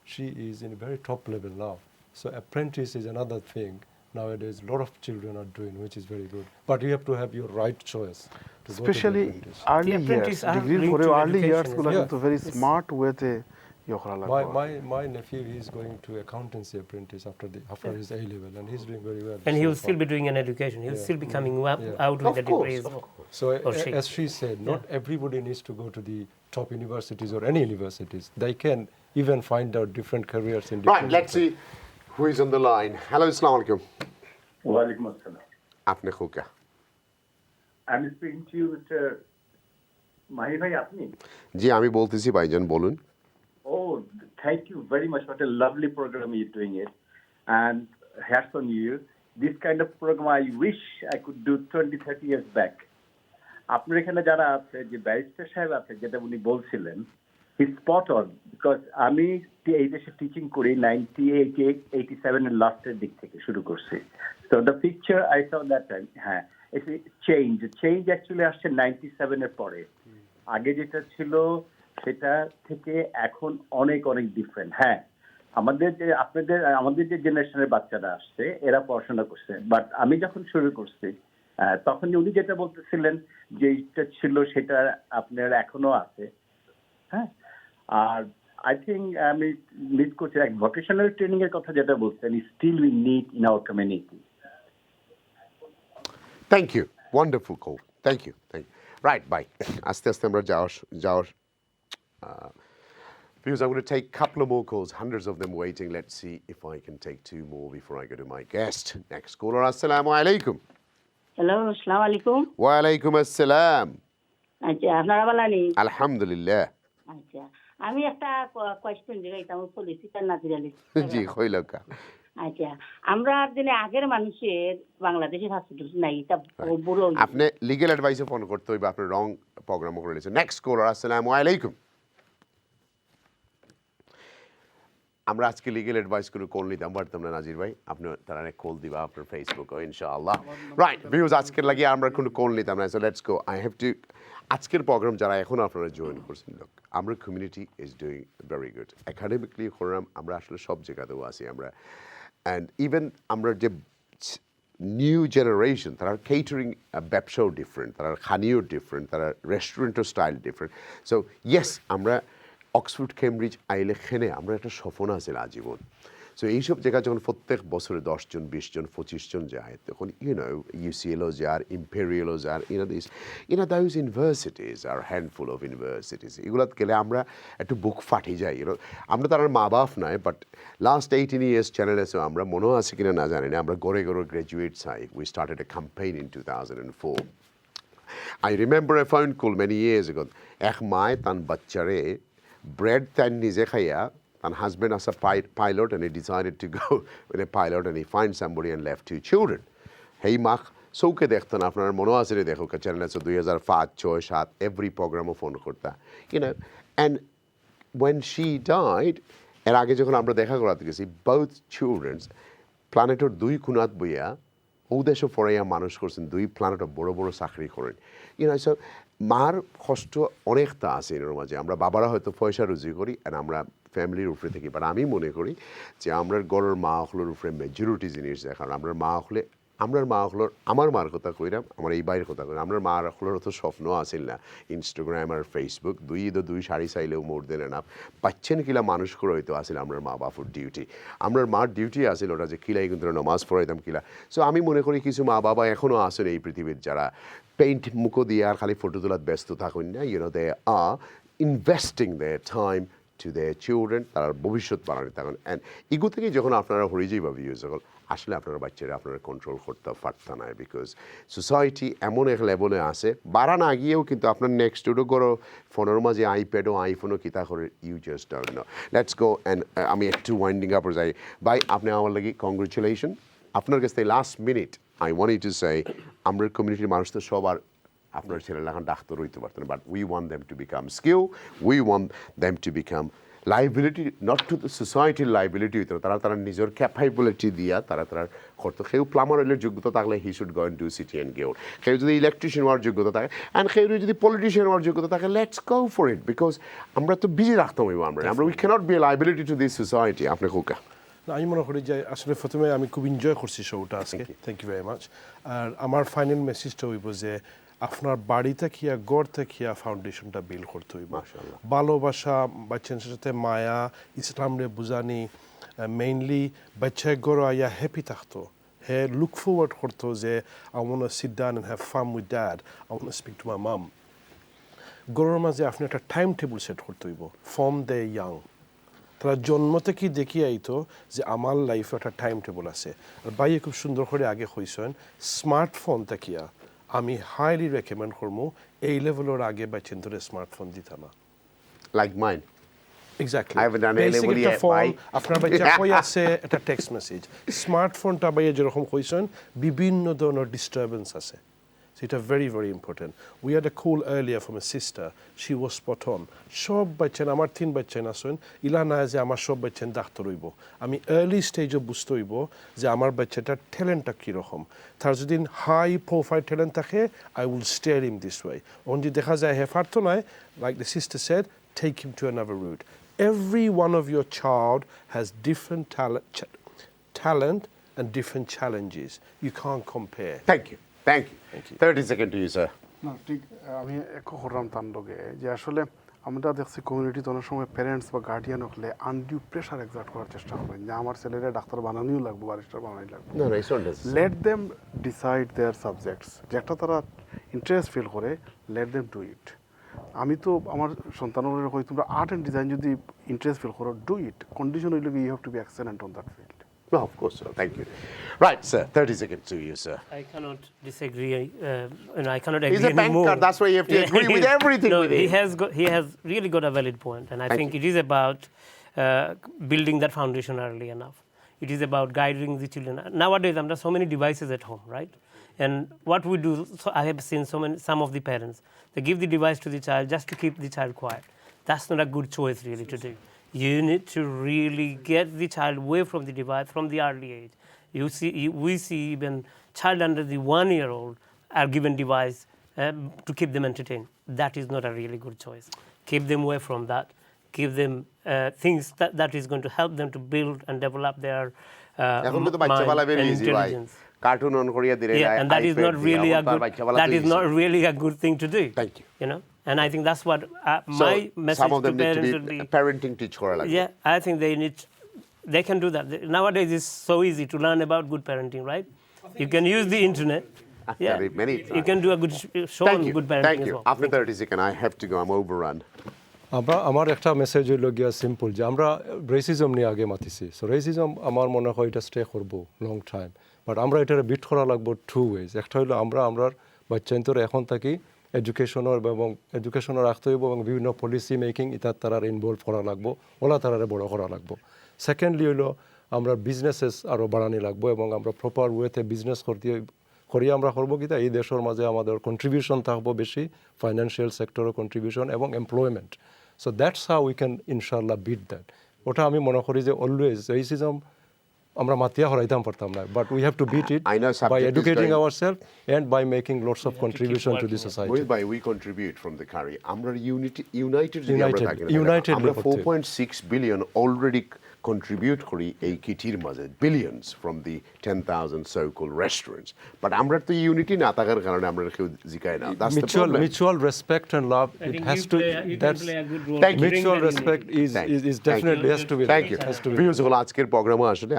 she is in a very top level now. So apprentice is another thing nowadays a lot of children are doing, which is very good. But you have to have your right choice. Especially early years, degree for early years, to very smart way to. My nephew is going to accountancy apprentice after his A level, and he's doing very well. And he will still be doing an education. He'll still be coming out with a degree. So as she said, not everybody needs to go to the top universities or any universities. They can even find out different careers in different. Right, let's see who is on the line. Hello, assalamu alaikum. Wa alaikum assalam. Apne khuka. I'm speaking to you, Mr. Mahee bhai, apni? Ji, ami boltechi bhaijan, bolun. Oh, thank you very much. What a lovely program you're doing it. And hats on you. This kind of program I wish I could do 20-30 years back. আপনার এখানে যারা আছে যে barrister সাহেব আছে যেটা উনি বলছিলেন he's spot on because আমি এই দেশে টিচিং করি 1987 এর লাস্টের দিক থেকে শুরু করছি so the picture I saw that time হ্যাঁ it's change actually আসছে 97 এর পরে আগে যেটা ছিল সেটা থেকে এখন অনেক ডিফারেন্ট হ্যাঁ আমাদের যে জেনারেশনের বাচ্চারা আসছে এরা পড়াশোনা করছে বাট আমি যখন শুরু করছি তখন উনি যেটা বলতেছিলেন যে এটা ছিল সেটা আপনার এখনো আছে হ্যাঁ আর I think আমি মিস করছি এক ভোকেশনাল ট্রেনিং এর কথা যেটা বলছেন still we need in our community Thank you. Wonderful call. Thank you. Right, bye. আস্তে আস্তে আমরা যাওয়ার Because I'm going to take a couple of more calls, hundreds of them waiting. Let's see if I can take 2 more before I go to my guest. Next caller, assalamu alaikum. Hello, assalamu alaikum. Wa alaikum assalam. আচ্ছা আপনারা ভালো আছেন Alhamdulillah. আচ্ছা আমি একটা question জিজ্ঞাসা political naturally জি কইলকা আচ্ছা আমরা দিনে আগের মানুষের বাংলাদেশের হসপিটাল নাই এটা বড় আপনি লিগ্যাল অ্যাডভাইসে ফোন করতে হইবে আপনি রং প্রোগ্রাম করে নিয়েছেন নেক্সট কলার আসসালামু আলাইকুম আমরা আজকে লিগ্যাল অ্যাডভাইস করে কল নিতাম পারতাম না নাজির ভাই আপনি তারা কল দিবা আপনার ফেসবুক ও ইনশাআল্লাহ রাইট ভিউজ আজকের লাগি আমরা কোনো কল নিতাম না so let's go I have to আজকের প্রোগ্রাম যারা এখন আপনারা জয়েন করছেন লোক আমরা community is doing very good academically আমরা আসলে সব জায়গাতেও আছি আমরা অ্যান্ড ইভেন আমরা যে নিউ জেনারেশন তারা কেটারিং ব্যবসাও ডিফারেন্ট, তারা খানিও ডিফারেন্ট, তারা রেস্টুরেন্টের স্টাইল ডিফারেন্ট। সো ইয়েস, আমরা অক্সফোর্ড কেমব্রিজ আইলে খেনে আমরা একটা স্বপ্ন আছে আজীবন। সো এইসব জায়গা যখন প্রত্যেক বছরে 10 জন 20 জন 25 জন যায়, তখন UCLও যায়, ইম্পেরিয়ালও যায়, those universities are handful of universities. এগুলোতে গেলে আমরা একটু বুক ফাটি যাই। আমরা তার মা বাপ নয়, বাট লাস্ট 18 years চ্যানেলে আমরা মনেও আছে কিনা না জানি না, আমরা গড়ে গড়ে গ্র্যাজুয়েট চাই। We started a campaign in 2004. I remember a phone call many years ago. এক মায় তান বাচ্চারে ব্রেড তান নিজে খাইয়া, and husband as a pilot, and he decided to go with a pilot, and he find somebody and left 2 children. Hey mach souke dekhtan apnar mono asre dekho ka channel so 2005 6 7 every program phone korta, and when she died er age jokhon amra dekha korate gechi, both children planetor 2 kunat boya ওদেশে ফরাইয়া মানুষ করছেন, 2 প্ল্যানেটে বড় বড় চাকরি করেন। So মার কষ্ট অনেকটা আছে এর মাঝে। আমরা বাবারা হয়তো পয়সা রুজি করি আর আমরা ফ্যামিলির উপরে থাকি, বাট আমি মনে করি যে আমরা গড়ের মা হলোর উপরে মেজরিটি জিনিস দেখার। আমরা মা হলে আমার মার কথা কইরাম, আমার এই বাইরের কথা কইরাম, আমার মা হলোর তো স্বপ্ন আসিল না ইনস্টাগ্রাম আর ফেসবুক, 2 শাড়ি চাইলেও মোর দেন এনাফ পাচ্ছেন কিলা মানুষ করে হয়তো আসিল আমার মা বাপুর ডিউটি। আমার মার ডিউটি আসিল ওটা যে কিলাই কিন্তু নমাজ পড়াইতাম কিলা। সো আমি মনে করি কিছু মা বাবা এখনও আসেন এই পৃথিবীর যারা পেইন্ট মুখো দিয়ে আর খালি ফটো তোলার ব্যস্ত থাকুন না, they are investing their time to their children, তারা ভবিষ্যৎ বানাতে থাকুন। অ্যান্ড এগুলো থেকে যখন আপনারা হরিজীবভাবে ইউজ করেন, আসলে আপনারা বাচ্চারা আপনারা কন্ট্রোল করতে পারতেন না, বিকজ সোসাইটি এমন এক লেভেলে আসে বাড়া না গিয়েও কিন্তু আপনার নেক্সট ডোরও করো ফোনের মাঝে আইপ্যাডও আইফোনও কিতা করে, you just don't know. Let's go. And আমি একটু ওয়াইন্ডিং আপ যাই। ভাই আপনি আমার লাগি কংগ্রেচুলেশন। আপনার কাছ থেকে last minute I want you to say, আমরা কমিউনিটির মানুষ তো সবার আপনার ছেলেরা এখন ডাক্তার হইতে পারতেন, but we want them to become skill, we want them to become liability, not to the সোসাইটির লাইবিলিটি হইতে তারা নিজের ক্যাপাবিলিটি দিয়া তারা করতো। কেউ প্লামার হইলের যোগ্যতা থাকলে he should go and do city and গেউর। কেউ যদি ইলেকট্রিশিয়ান হওয়ার যোগ্যতা থাকে অ্যান্ড কেউ যদি পলিটিশিয়ান হওয়ার যোগ্যতা থাকে, let's go for it, because আমরা তো বিজি রাখতাম হইব আমরা we cannot be a liability to this society. আপনি কোকা? আমি মনে করি যে আসলে প্রথমে আমি খুব এনজয় করছি শোটা আজকে, থ্যাংক ইউ ভেরি মাচ। আর আমার ফাইনাল মেসেজটা হইব যে আপনার বাড়ি থাকিয়া গড় থাকিয়া ফাউন্ডেশনটা বিল্ড করতে হইব। ভালোবাসা, বাচ্চার সাথে মায়া, ইসলামরে বুঝানি, মেইনলি বাচ্চা গড় আইয়া হ্যাপি থাকতো, হে লুক ফরওয়ার্ড করতো যে I want to sit down and have fun with dad, I want to speak to my mum. গড়ের মাঝে আপনি একটা টাইম টেবিল সেট করতে হইব ফ্রম দ্য ইয়াং। তারা জন্ম থেকেই দেখিয়ে আইতো যে আমার লাইফে একটা টাইম টেবিল আছে। আর বাইয়ে খুব সুন্দর করে আগে হইছেন স্মার্টফোন থাকিয়া আমি হাইলি রেকমেন্ড করবো এই লেভেলের আগে বাচ্চেন ধরে স্মার্টফোন দিত না। Like mine. Exactly. I haven't done A level yet, bye. আপনার বাচ্চা কই আছে একটা টেক্সট মেসেজ। স্মার্টফোনটা বাইয়ে যেরকম কইছেন বিভিন্ন ধরনের ডিস্টারবেন্স আছে। So it's very, very important. We had a call earlier from a sister. She was spot on. সব বাচ্চা আমার 3 বাচ্চা আছেন, ইলা না যে আমার সব বাচ্চা ডাক্তার হইব। আমি আর্লি স্টেজে বুঝতে হইব যে আমার বাচ্চাটার ট্যালেন্টটা কীরকম। তার যদি হাই প্রোফাইল ট্যালেন্ট থাকে, I will steer him this way. যদি দেখা যায় হে পারতো নয়, like the sister said, take him to another route. Every one of your child has different talent and different challenges. You can't compare. Thank you. Thank you. 30 seconds to you, sir. না ঠিক, আমি একো করলাম তার লগে যে আসলে আমরা দেখছি কমিউনিটিতে অনেক সময় প্যারেন্টস বা গার্ডিয়ান হলে আনডিউ প্রেশার এক্সার্ট করার চেষ্টা করেন যে আমার ছেলেরা ডাক্তার বানানোই লাগবে, ব্যারিস্টার বানানোই লাগবে। No, it's not necessary. Let them decide their subjects, যেটা তারা ইন্টারেস্ট ফিল করে, লেট দেম ডু ইট। আমি তো আমার সন্তানগুলোর কই তোমরা আর্ট অ্যান্ড ডিজাইন যদি ইন্টারেস্ট ফিল করো, ডু ইট। কন্ডিশন হইলে you have to be excellent on that field. No, of course, sir. Thank you. Right, sir. 30 seconds to you, sir. I cannot disagree. I cannot agree He's a banker. anymore. That's why you have to agree with everything. No, with he has really got a valid point, and I think it is about building that foundation early enough. It is about guiding the children. Nowadays, there are so many devices at home, right? And what we do, so I have seen some of the parents, they give the device to the child just to keep the child quiet. That's not a good choice, really, to do. You need to really get the child away from the device from the early age. We see even child under the 1-year-old are given device to keep them entertained. That is not a really good choice. Keep them away from that. Give them things that is going to help them to build and develop their mind and intelligence. Cartoon on করিয়া দিলে and that is not really a good thing to do. Thank you. You know, and I think that's what my message some of them to parents need to would be. Parenting teach করা লাগবে. Yeah, I think they can do that. Nowadays it's so easy to learn about good parenting, right? You can use the internet. Yeah, many you can do a good show on good parenting. Thank you. After 30 seconds, I have to go. I'm overrun. আমার একটা message হইল গিয়া simple যে আমরা racism নিয়ে আগে মাতিছি so racism আমার মনে হয় এটা স্টে করবো লং টাইম বাট আমরা এটার বিট করা লাগবো টু ওয়েজ একটা হইলো আমরা বাচ্চান্তর এখন থাকি এডুকেশনের রাখতে হইব এবং বিভিন্ন পলিসি মেকিং ইতার তারার ইনভলভ করা লাগবো ওলা তারারে বড় করা লাগবো সেকেন্ডলি হইলো আমরা বিজনেসেস আরও বাড়ানি লাগবো এবং আমরা প্রপার ওয়েতে বিজনেস করিয়ে আমরা করবো কিনা এই দেশের মাঝে আমাদের কন্ট্রিবিউশন থাকবো বেশি ফাইন্যান্সিয়াল সেক্টরের কন্ট্রিবিউশন এবং employment so that's how we can ইনশাল্লাহ বিট দ্যাট ওটা আমি মনে করি যে অলওয়েজ রেসিজম আমরা মাতিয়া হরাইতাম পারতাম না but we have to beat it by educating ourselves and by making lots of contribution to the society we contribute from the carry আমরা united আমরা 4.6 billion already contribute করি এই কিটির মাঝে billions from the 10,000 so-called restaurants but আমরা তো unity না থাকার কারণে আমরা কেউ জিকাই না that's the problem mutual respect and love it has to that's mutual respect is definitely has to be thank you বিউজুল আজকের প্রোগ্রামে আসলে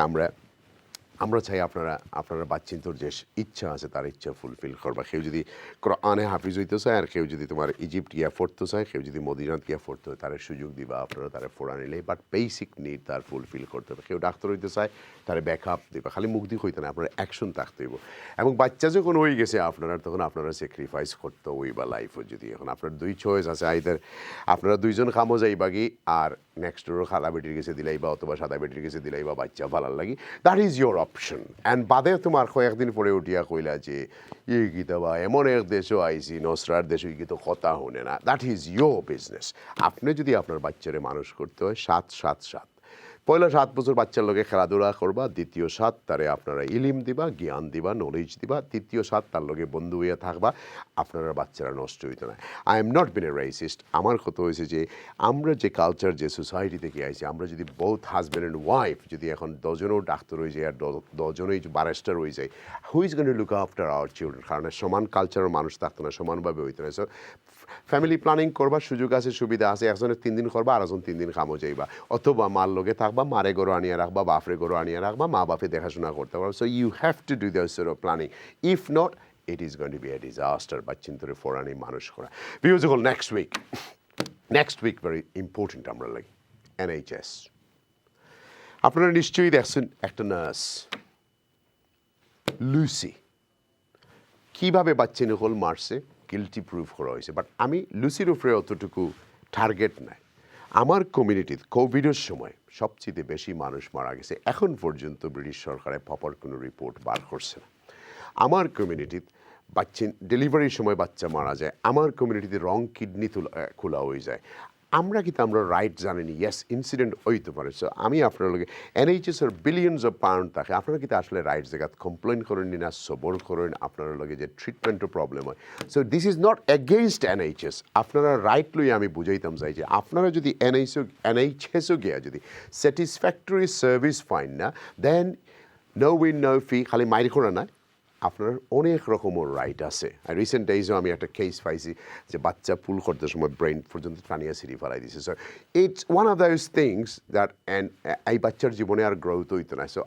আমরা চাই আপনারা বাচ্চিন্তর যে ইচ্ছা আছে তার ইচ্ছা ফুলফিল করবা কেউ যদি কোরআনে হাফিজ হইতে চায় আর কেউ যদি তোমার ইজিপ্ট গিয়া পড়তে চায় কেউ যদি মদিনাত গিয়া পড়তে হয় তার সুযোগ দিবা আপনারা তারা ফোড়া নিলে বাট বেসিক নিড তার ফুলফিল করতে হবে কেউ ডাক্তার হইতে চায় তারা ব্যাকআপ দিবা খালি মুখ দিয়ে হইতে না আপনারা অ্যাকশন থাকতে হইব এবং বাচ্চা যখন হয়ে গেছে আপনারা তখন আপনারা স্যাক্রিফাইস করতে হইবা লাইফও যদি এখন আপনার দুই চয়েস আছে আইদার আপনারা দুইজন খামো যাইবা কি আর নেক্সট ডোর সাদা বেটির কাছে দিলাইবা অথবা সাদা বেটির কাছে দিলাইবা বাচ্চা ভালার লাগি that is your option and বাদে তোমার কয়েকদিন পরে উঠিয়া কইলা যে ই গীতা বা এমন এক দেশও আইসি নসরার দেশে গীত কথা হনে না দ্যাট ইজ ইয়োর বিজনেস আপনি যদি আপনার বাচ্চারে মানুষ করতে হয় 7-7-7 পয়লা 7 বছর বাচ্চার লগে খেলাধুলা করবা দ্বিতীয় 7 তারে আপনারা ইলিম দিবা জ্ঞান দিবা নলেজ দিবা তৃতীয় 7 তার লগে বন্ধু হইয়া থাকবা আপনারা বাচ্চারা নষ্ট হইতো না I am not been a racist আমার কথা হয়েছে যে আমরা যে কালচার যে সোসাইটি থেকে আইছি আমরা যদি বোথ হাজব্যান্ড অ্যান্ড ওয়াইফ যদি এখন 10 জনও ডাক্তার হয়ে যায় আর 10 জনই ব্যারিস্টার হয়ে যায় who is going to look after our children কারণ সমান কালচারের মানুষ থাকতো না সমানভাবে হইতো না সো ফ্যামিলি প্ল্যানিং করবার সুযোগ আছে সুবিধা আছে একজনের 3 দিন করবা আর একজন 3 দিন কামও যাইবা অথবা মার লগে থাকবা মারে গরু আনিয়ে রাখবা বাপরে গরু আনিয়ে রাখবা মা বাপে দেখাশোনা করতে পারবা so you have to do this sort of planning if not it is going to be a disaster বাচ্চিন্তরে ফোরানি মানুষ করা beautiful next week very important আমরা লাগি NHS আপনারা নিশ্চয়ই দেখছেন একটা নার্স লুসি কিভাবে বাচ্চিন হল মারছে গিলটি প্রুফ করা হয়েছে বাট আমি লুসির উপরে অতটুকু টার্গেট নাই আমার কমিউনিটিতে কোভিডের সময় সবচেয়ে বেশি মানুষ মারা গেছে এখন পর্যন্ত ব্রিটিশ সরকারের প্রপার কোনো রিপোর্ট বার করছে না আমার কমিউনিটিতে বাচ্চা ডেলিভারির সময় বাচ্চা মারা যায় আমার কমিউনিটিতে রং কিডনি খোলা হয়ে যায় আমরা কিন্তু আমরা রাইট জানিনি ইয়েস ইনসিডেন্ট হইতে পারে সো আমি আপনার লগে NHS-এর বিলিয়নস অফ পাউন্ড থাকে আপনারা কিন্তু আসলে রাইট জায়গায় কমপ্লেন করেন না সবর করেন আপনার লগে যে ট্রিটমেন্টের প্রবলেম হয় so this is not against NHS আপনারা রাইট লই আমি বুঝাইতাম চাই যে আপনারা যদি NHS-ও গিয়া যদি স্যাটিসফ্যাক্টরি সার্ভিস পাইন না দেন নো উইন নো ফি খালি মাইর করে না আপনার অনেক রকমের রাইট আছে আর রিসেন্ট ডেইজও আমি একটা কেস পাইছি যে বাচ্চা পুল করতে সময় ব্রেন পর্যন্ত টানিয়া সিঁড়ি ফেলাই দিছে so it's one of those things that এই বাচ্চার জীবনে আর গ্রোথ হইতো না সো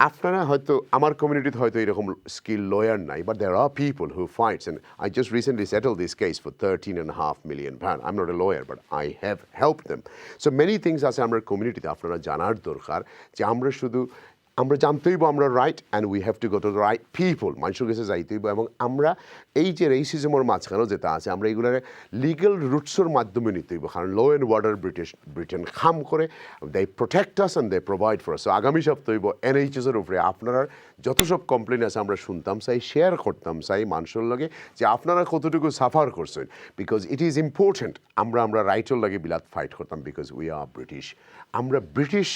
আপনারা হয়তো আমার কমিউনিটিতে হয়তো এরকম স্কিল লয়ার নাই but there are people who fights and I just recently settle this case for £13.5 million I am not a lawyer but I have help them so many things আছে আমার কমিউনিটিতে আপনারা জানার দরকার যে আমরা জানতে হইব আমরা right and we have to go to the right people মানুষের কাছে যাইতে হইব এবং আমরা এই যে রেসিজমের মাঝখানেও যেটা আছে আমরা এইগুলোর লিগাল রুটসের মাধ্যমে নিতে হইব কারণ ল অ্যান্ড অর্ডার ব্রিটেন খাম করে they protect us and they provide for us so আগামী সপ্তাহ হইব NHS-এর উপরে আপনারা যত সব কমপ্লেন আছে আমরা শুনতাম চাই শেয়ার করতাম চাই মানুষের লগে যে আপনারা কতটুকু সাফার করছেন বিকজ ইট ইজ ইম্পর্টেন্ট আমরা রাইটের লাগে বিলাত ফাইট করতাম বিকজ উই আর ব্রিটিশ আমরা ব্রিটিশ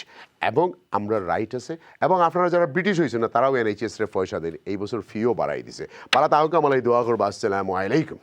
এবং আমরা রাইট আছে এবং আপনারা যারা ব্রিটিশ হয়েছে না তারাও NHS-রে পয়সা দেন এই বছর ফিও বাড়াই দিছে পারা তাও কামালাই দোয়া করবা আসসালামু আলাইকুম